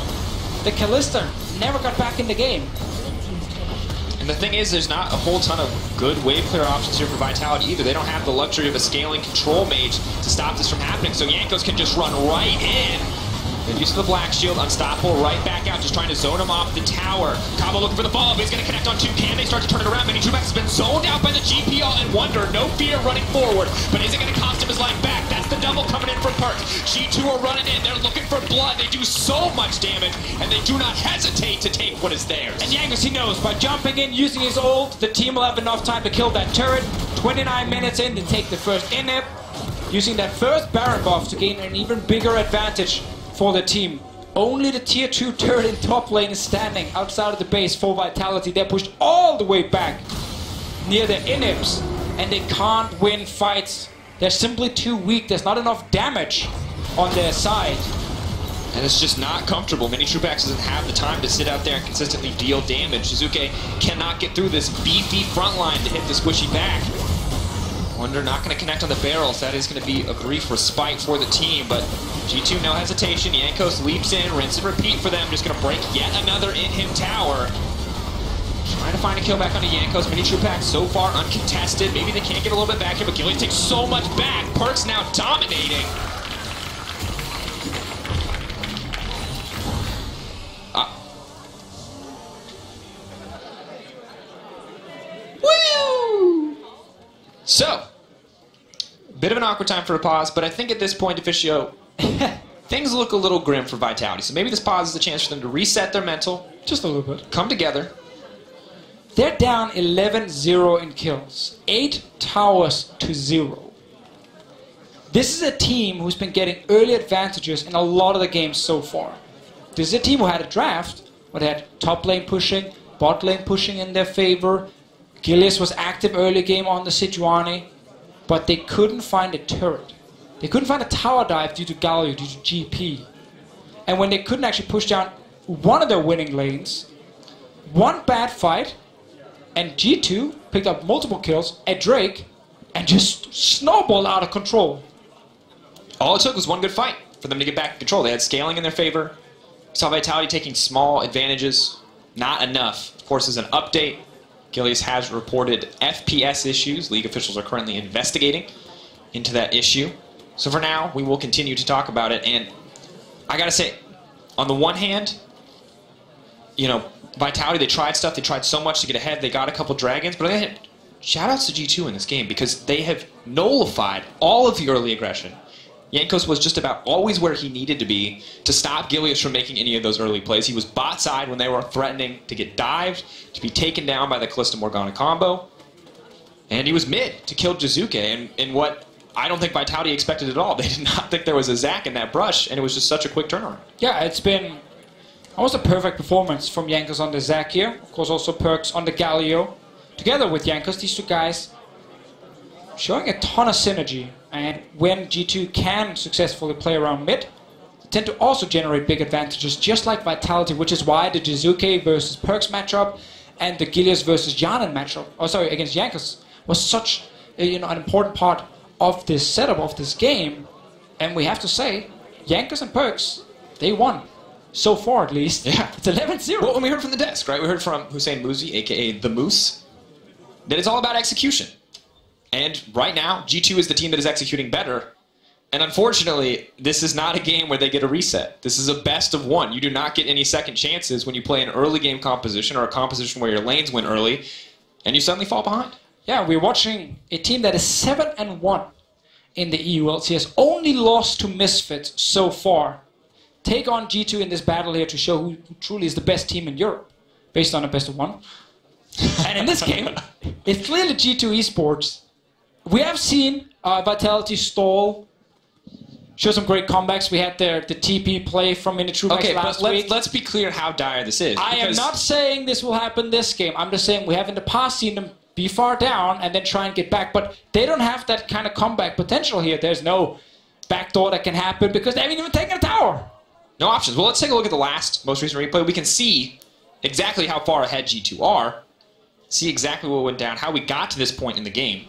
the Kalista never got back in the game. And the thing is, there's not a whole ton of good wave clear options here for Vitality either. They don't have the luxury of a scaling control mage to stop this from happening, so Jankos can just run right in. Good use of the Black Shield, unstoppable, right back out, just trying to zone him off the tower. Cabo looking for the follow-up, he's going to connect on 2. Can they start to turn it around? Mini Truebax has been zoned out by the GPL and Wonder. No fear running forward, but is it going to cost him his life back? That's the double coming in from Perks. G2 are running in, they're looking for blood. They do so much damage, and they do not hesitate to take what is theirs. And Jankos, he knows, by jumping in, using his ult, the team will have enough time to kill that turret. 29 minutes in, they take the first inhib, using that first Baron buff to gain an even bigger advantage for the team. Only the tier 2 turret in top lane is standing outside of the base for Vitality. They're pushed all the way back near their inhibs, and they can't win fights. They're simply too weak. There's not enough damage on their side. And it's just not comfortable. Mini Trupax doesn't have the time to sit out there and consistently deal damage. Jizuke cannot get through this beefy front line to hit the squishy back. Wonder not going to connect on the barrels. That is going to be a brief respite for the team, but G2 no hesitation. Jankos leaps in, rinse and repeat for them. Just going to break yet another in-him tower. Trying to find a kill back onto Jankos. Mini Trupax so far uncontested. Maybe they can't get a little bit back here, but Gillies takes so much back. Perkz now dominating. Woo! So, bit of an awkward time for a pause, but I think at this point, Officio, things look a little grim for Vitality. So maybe this pause is a chance for them to reset their mental. Just a little bit. Come together. They're down 11-0 in kills. 8 towers to 0. This is a team who's been getting early advantages in a lot of the games so far. This is a team who had a draft, where they had top lane pushing, bot lane pushing in their favor. Gilius was active early game on the Sejuani, but they couldn't find a turret. They couldn't find a tower dive due to Galio, due to GP. And when they couldn't actually push down one of their winning lanes, one bad fight, and G2 picked up multiple kills at Drake and just snowballed out of control. All it took was one good fight for them to get back in control. They had scaling in their favor. Saw Vitality taking small advantages. Not enough. Of course, as an update, Gilius has reported FPS issues. League officials are currently investigating into that issue. So for now, we will continue to talk about it. And I gotta say, on the one hand, you know, Vitality, they tried stuff, they tried so much to get ahead, they got a couple dragons, but on the other hand, shout-outs to G2 in this game because they have nullified all of the early aggression. Jankos was just about always where he needed to be to stop Gilius from making any of those early plays. He was bot side when they were threatening to get dived, to be taken down by the Kalista Morgana combo. And he was mid to kill Jizuke in what I don't think Vitality expected at all. They did not think there was a Zac in that brush, and it was just such a quick turnaround. Yeah, it's been almost a perfect performance from Jankos on the Zac here. Of course, also Perkz on the Galio. Together with Jankos, these two guys showing a ton of synergy. And when G2 can successfully play around mid, they tend to also generate big advantages, just like Vitality, which is why the Jizuke versus Perkz matchup and the Gilius versus Janan matchup, against Jankos, was such an important part of this setup, of this game. And we have to say, Jankos and Perkz, they won. So far, at least. Yeah. It's 11-0. Well, when we heard from the desk, right? We heard from Hussein Muzi, a.k.a. The Moose, that it's all about execution. And right now, G2 is the team that is executing better. And unfortunately, this is not a game where they get a reset. This is a best of one. You do not get any second chances when you play an early game composition or a composition where your lanes win early, and you suddenly fall behind. Yeah, we're watching a team that is 7-1 in the EU LCS. Only lost to Misfits so far. Take on G2 in this battle here to show who truly is the best team in Europe, based on a best of one. And in this game, it's clearly G2 Esports. We have seen Vitality stall, show some great comebacks. We had the TP play from Mini Trupax last week. Let's be clear how dire this is. I am not saying this will happen this game. I'm just saying we have in the past seen them be far down and then try and get back. But they don't have that kind of comeback potential here. There's no backdoor that can happen because they haven't even taken a tower. No options. Well, let's take a look at the most recent replay. We can see exactly how far ahead G2 are, see exactly what went down, how we got to this point in the game.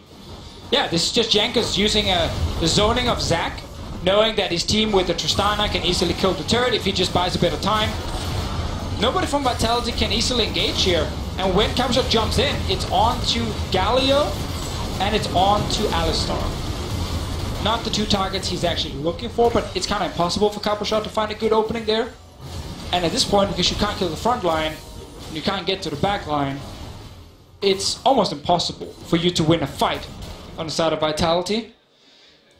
Yeah, this is just Jankos using the zoning of Zac, knowing that his team with the Tristana can easily kill the turret if he just buys a bit of time. Nobody from Vitality can easily engage here. And when Capushot jumps in, it's on to Galio and it's on to Alistar. Not the two targets he's actually looking for, but it's kind of impossible for Capushot to find a good opening there. And at this point, because you can't kill the front line, and you can't get to the back line, it's almost impossible for you to win a fight on the side of Vitality.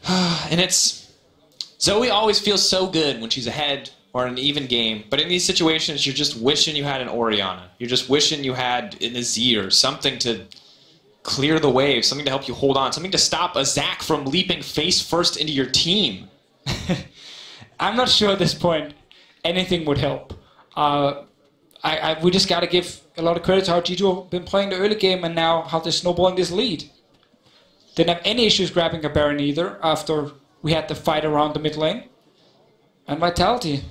And it's... Zoe always feels so good when she's ahead or in an even game, but in these situations, you're just wishing you had an Orianna. You're just wishing you had an Azir, something to clear the wave, something to help you hold on, something to stop a Zac from leaping face first into your team. I'm not sure at this point anything would help. We just got to give a lot of credit to how G2 have been playing the early game and now how they're snowballing this lead. Didn't have any issues grabbing a Baron either after we had the fight around the mid lane. And Vitality,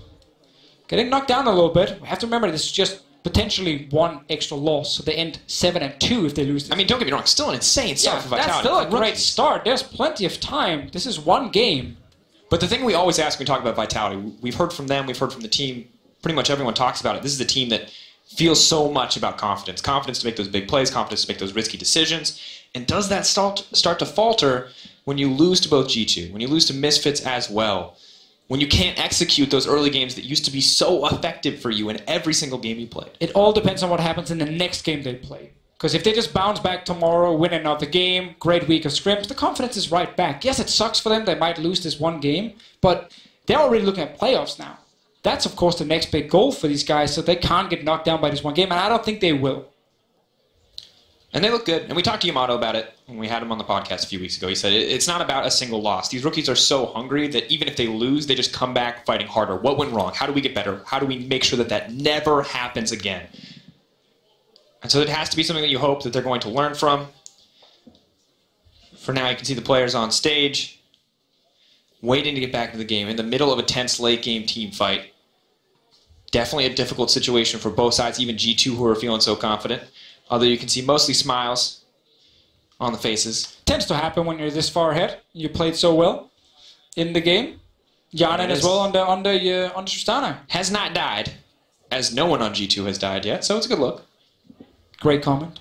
getting knocked down a little bit. We have to remember this is just potentially one extra loss, so they end 7-2 if they lose this. I mean, don't get me wrong, still an insane start for Vitality. That's still a great start. There's plenty of time. This is one game. But the thing we always ask when we talk about Vitality, we've heard from them, we've heard from the team, pretty much everyone talks about it. This is a team that feels so much about confidence. Confidence to make those big plays, confidence to make those risky decisions. And does that start to falter when you lose to both G2, when you lose to Misfits as well, when you can't execute those early games that used to be so effective for you in every single game you played? It all depends on what happens in the next game they play. Because if they just bounce back tomorrow, win another game, great week of scrims, the confidence is right back. Yes, it sucks for them. They might lose this one game, but they're already looking at playoffs now. That's, of course, the next big goal for these guys, so they can't get knocked down by this one game, and I don't think they will. And they look good. And we talked to Yamato about it when we had him on the podcast a few weeks ago. He said it's not about a single loss. These rookies are so hungry that even if they lose, they just come back fighting harder. What went wrong? How do we get better? How do we make sure that that never happens again? And so it has to be something that you hope that they're going to learn from. For now, you can see the players on stage waiting to get back into the game in the middle of a tense late game team fight. Definitely a difficult situation for both sides, even G2 who are feeling so confident. Although you can see mostly smiles on the faces. Tends to happen when you're this far ahead. You played so well in the game. Janen as well on the Tristana. Has not died, as no one on G2 has died yet, so it's a good look. Great comment.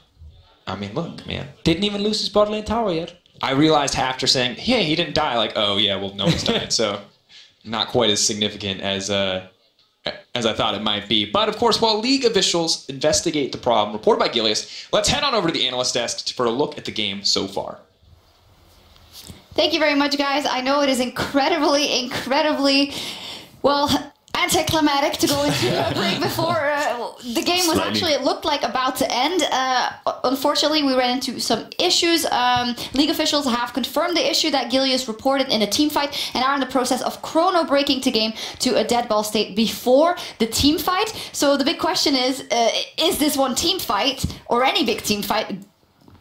I mean, look, man. Didn't even lose his bot lane tower yet. I realized after saying, hey, he didn't die, like, oh yeah, well, no one's died, so not quite as significant as I thought it might be. But of course, while League officials investigate the problem reported by Gilius, let's head on over to the analyst desk for a look at the game so far. Thank you very much, guys. I know it is incredibly, well, anticlimactic to go into a break before the game was actually, it looked like about to end. Unfortunately, we ran into some issues. League officials have confirmed the issue that Gilius reported in a team fight and are in the process of chrono breaking the game to a dead ball state before the team fight. So the big question is this one team fight or any big team fight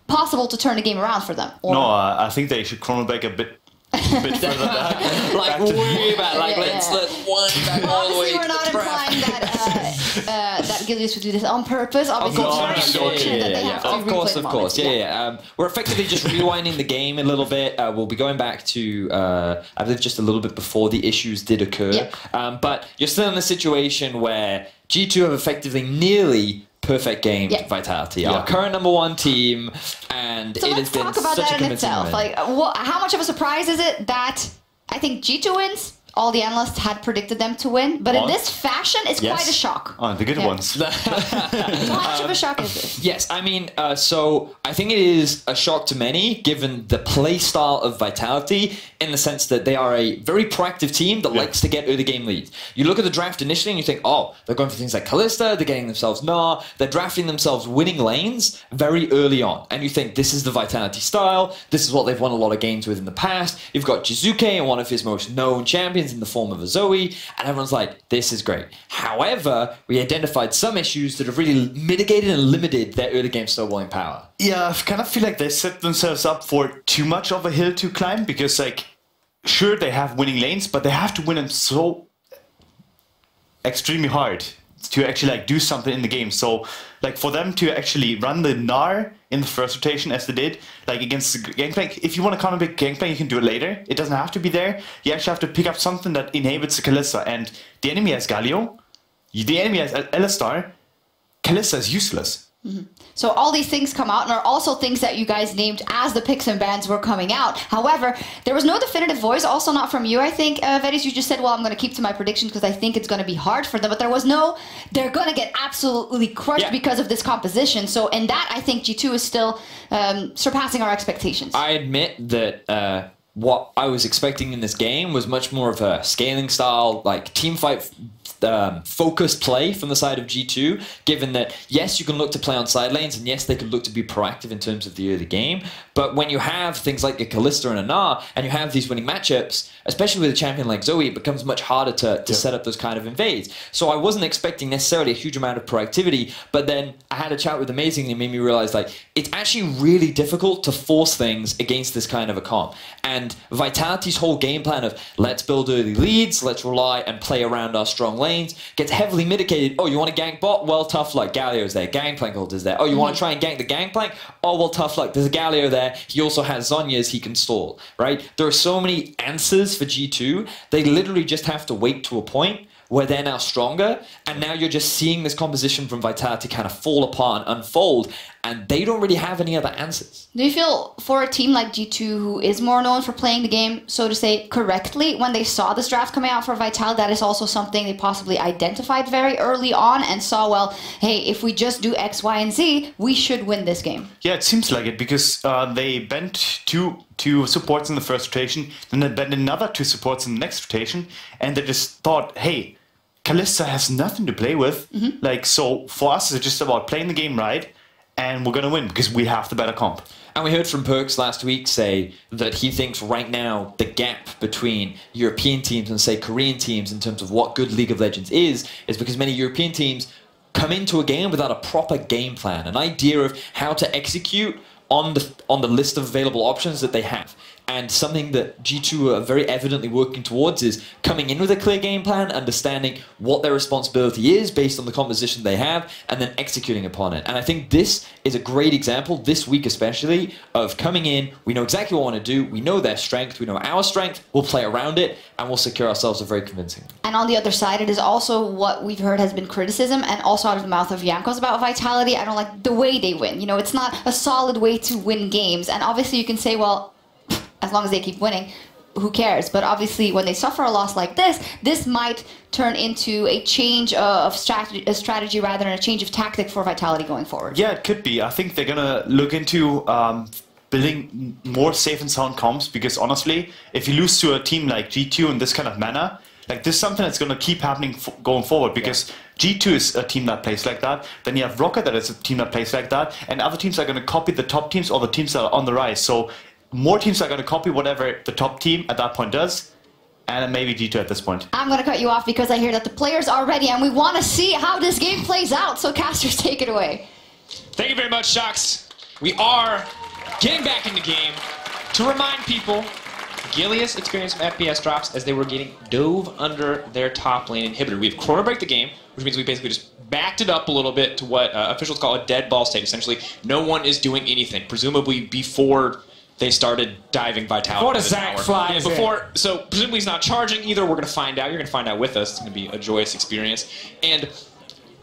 possible to turn the game around for them? Or? No, I think they should chrono break a bit further back. Like way back, like let's wind back all the way to we're not the track. implying that Gilius would do this on purpose. Obviously, it's very unfortunate that they have to replay the moment. Yeah. We're effectively just rewinding the game a little bit. We'll be going back to, I believe, just a little bit before the issues did occur. Yep. But you're still in a situation where G2 have effectively nearly perfect game Vitality, our current #1 team, and so it let's has been talk about such that a in itself. win. Like, how much of a surprise is it that I think G2 wins? All the analysts had predicted them to win, but in this fashion, it's quite a shock. Oh, the good ones. So how much of a shock is this? Yes, I mean, so I think it is a shock to many, given the play style of Vitality, in the sense that they are a very proactive team that likes to get early game leads. You look at the draft initially and you think, oh, they're going for things like Kalista, they're getting themselves Gnar, they're drafting themselves winning lanes very early on. And you think, this is the Vitality style, this is what they've won a lot of games with in the past. You've got Jizuke and one of his most known champions in the form of a Zoe, and everyone's like, this is great. However, we identified some issues that have really mitigated and limited their early game snowballing power. Yeah, I kind of feel like they set themselves up for too much of a hill to climb, because, like, sure, they have winning lanes, but they have to win them so extremely hard to actually, like, do something in the game. So, like, for them to actually run the Gnar in the first rotation as they did, like against the Gangplank, if you want to counter big Gangplank, you can do it later. It doesn't have to be there. You actually have to pick up something that inhibits the Kalista. And the enemy has Galio, the enemy has Alistar, Kalista is useless. Mm-hmm. So all these things come out and are also things that you guys named as the picks and bans were coming out. However, there was no definitive voice, also not from you, I think. Vedis, you just said, well, I'm going to keep to my predictions because I think it's going to be hard for them. But there was no, they're going to get absolutely crushed because of this composition. So in that, I think G2 is still surpassing our expectations. I admit that what I was expecting in this game was much more of a scaling style, like team fight focused play from the side of G2, given that, yes, you can look to play on side lanes, and yes, they could look to be proactive in terms of the early game, but when you have things like a Kalista and a Gnar, and you have these winning matchups, especially with a champion like Zoe, it becomes much harder to set up those kind of invades. So I wasn't expecting necessarily a huge amount of proactivity, but then I had a chat with Amazing and it made me realize, like, it's actually really difficult to force things against this kind of a comp. And Vitality's whole game plan of let's build early leads, let's rely and play around our strong lane, lanes, gets heavily mitigated. Oh, you want to gank bot? Well, tough luck. Galio's there. Gangplank is there. Oh, you want to try and gank the Gangplank? Oh, well, tough luck. There's a Galio there. He also has Zhonya's he can stall, right? There are so many answers for G2. They literally just have to wait to a point where they're now stronger, and now you're just seeing this composition from Vitality kind of fall apart and unfold, and they don't really have any other answers. Do you feel for a team like G2, who is more known for playing the game, so to say, correctly, when they saw this draft coming out for Vitality, that is also something they possibly identified very early on and saw, well, hey, if we just do X, Y, and Z, we should win this game? Yeah, it seems like it, because they bent two supports in the first rotation, then they bent another 2 supports in the next rotation, and they just thought, hey, Kalista has nothing to play with. Like, so for us, it's just about playing the game right, and we're going to win because we have the better comp. And we heard from Perks last week say that he thinks right now the gap between European teams and, say, Korean teams in terms of what good League of Legends is because many European teams come into a game without a proper game plan, an idea of how to execute on the list of available options that they have. And something that G2 are very evidently working towards is coming in with a clear game plan, understanding what their responsibility is based on the composition they have, and then executing upon it. And I think this is a great example, this week especially, of coming in, we know exactly what we want to do, we know their strength, we know our strength, we'll play around it, and we'll secure ourselves a very convincing. And on the other side, it is also what we've heard has been criticism, and also out of the mouth of Jankos about Vitality. I don't like the way they win. You know, it's not a solid way to win games. And obviously you can say, well, as long as they keep winning, who cares? But obviously, when they suffer a loss like this, this might turn into a change of strategy rather than a change of tactic for Vitality going forward. Yeah, it could be. I think they're going to look into building more safe and sound comps, because honestly, if you lose to a team like G2 in this kind of manner, like this is something that's going to keep happening going forward, because G2 is a team that plays like that. Then you have Rocket that is a team that plays like that, and other teams are going to copy the top teams or the teams that are on the rise. So more teams are going to copy whatever the top team at that point does, and maybe G2 at this point. I'm going to cut you off because I hear that the players are ready and we want to see how this game plays out. So casters, take it away. Thank you very much, Shocks. We are getting back in the game. To remind people, Gilius experienced some FPS drops as they were getting dove under their top lane inhibitor. We've chrono break the game, which means we basically just backed it up a little bit to what officials call a dead ball state. Essentially, no one is doing anything, presumably before they started diving Vitality. Before the Zac flies in. So presumably he's not charging either. We're going to find out. You're going to find out with us. It's going to be a joyous experience. And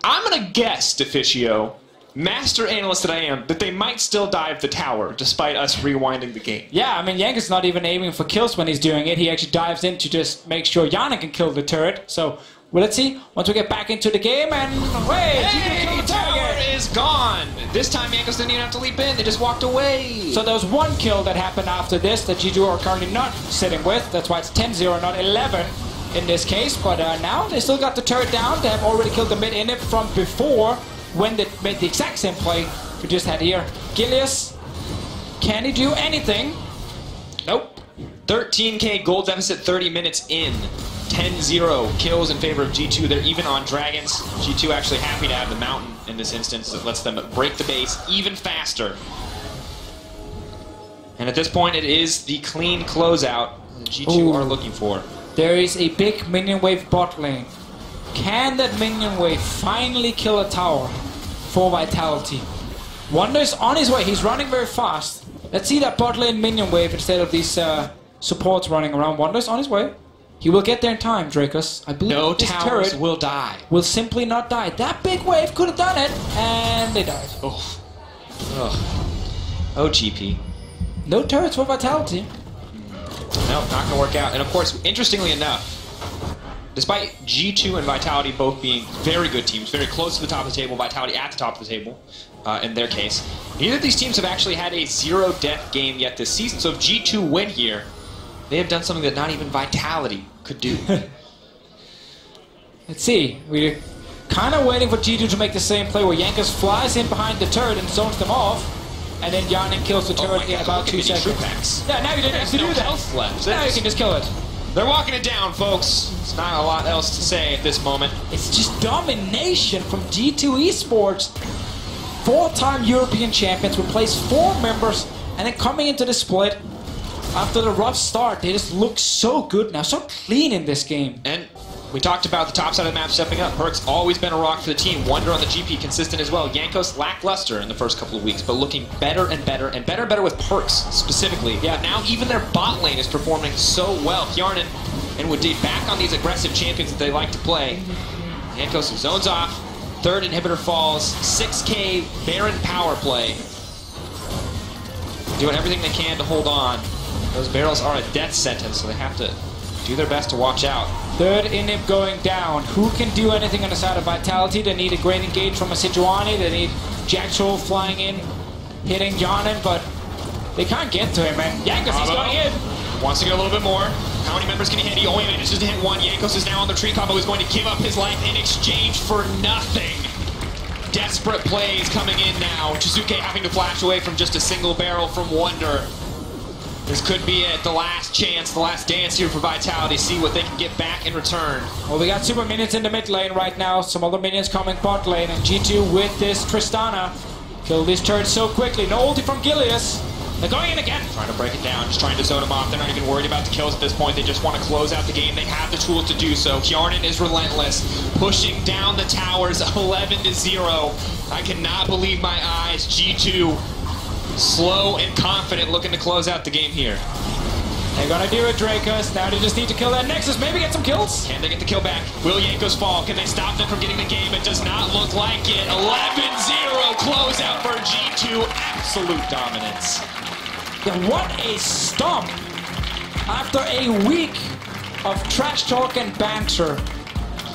I'm going to guess, Deficio, master analyst that I am, that they might still dive the tower despite us rewinding the game. Yeah, I mean, Yankees not even aiming for kills when he's doing it. He actually dives in to just make sure Yana can kill the turret. So, well, let's see. Once we get back into the game, and wait, hey, the tower is gone. This time, Yankees didn't even have to leap in. They just walked away. So there was one kill that happened after this that G2 are currently not sitting with. That's why it's 10-0, not 11 in this case. But now they still got the turret down. They have already killed the mid inhib from before, when they made the exact same play we just had here. Gilius, can he do anything? Nope. 13k gold deficit 30 minutes in. 10-0 kills in favor of G2. They're even on Dragons. G2 actually happy to have the mountain in this instance. That lets them break the base even faster. And at this point, it is the clean closeout that G2 are looking for. There is a big minion wave bot lane. Can that minion wave finally kill a tower for Vitality? Wonder's on his way. He's running very fast. Let's see that bot lane minion wave instead of these supports running around. Wonder's on his way. He will get there in time, Dracos. I believe no this towers turret will die. Will simply not die. That big wave could have done it, and they died. Oh, oh, GP. No turrets for Vitality. No, not going to work out. And of course, interestingly enough, despite G2 and Vitality both being very good teams, very close to the top of the table, Vitality at the top of the table, in their case, neither of these teams have actually had a zero-death game yet this season. So if G2 win here, they have done something that not even Vitality could do. Let's see. We're kind of waiting for G2 to make the same play where Yankees flies in behind the turret and zones them off. And then Yanin kills the turret in about 2 seconds. Yeah, now you didn't have to do that. Health left. Now you can just kill it. They're walking it down, folks. It's not a lot else to say at this moment. It's just domination from G2 Esports. 4-time European champions, replaced 4 members, and then coming into the split, after the rough start, they just look so good now, so clean in this game. And We talked about the top side of the map stepping up. Perk's always been a rock for the team. Wonder on the GP, consistent as well. Jankos lackluster in the first couple of weeks, but looking better and better and better and better with Perks specifically. Yeah, but now even their bot lane is performing so well. Kjarnan and Woody back on these aggressive champions that they like to play. Jankos zones off. Third inhibitor falls. 6k Baron power play. Doing everything they can to hold on. Those barrels are a death sentence, so they have to do their best to watch out. Third inhib going down. Who can do anything on the side of Vitality? They need a great engage from a Sejuani. They need Jackal flying in, hitting Kjarnan, but they can't get to him, man. Jankos, he's going in. Wants to get a little bit more. How many members can he hit? He only manages to hit one. Jankos is now on the tree combo. He's going to give up his life in exchange for nothing. Desperate plays coming in now. Jizuke having to flash away from just a single barrel from Wonder. This could be it, the last chance, the last dance here for Vitality. See what they can get back in return. Well, we got super minions in the mid lane right now. Some other minions coming bot lane. And G2 with this Tristana. Kill this turret so quickly. No ulti from Gilius. They're going in again. Trying to break it down, just trying to zone them off. They're not even worried about the kills at this point. They just want to close out the game. They have the tools to do so. Kjarnan is relentless, pushing down the towers 11-0. I cannot believe my eyes. G2 slow and confident, looking to close out the game here. They're gonna do it, Dracos. Now they just need to kill that Nexus, maybe get some kills. Can they get the kill back? Will Jankos fall? Can they stop them from getting the game? It does not look like it. 11-0 closeout for G2. Absolute dominance. Yeah, what a stomp. After a week of trash talk and banter,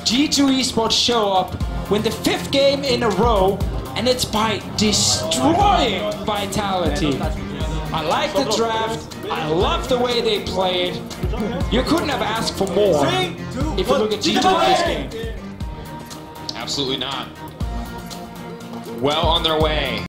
G2 Esports show up, win the 5th game in a row, and it's by destroying Vitality. I like the draft. I love the way they played. You couldn't have asked for more if you look at G2 in this game. Absolutely not. Well on their way.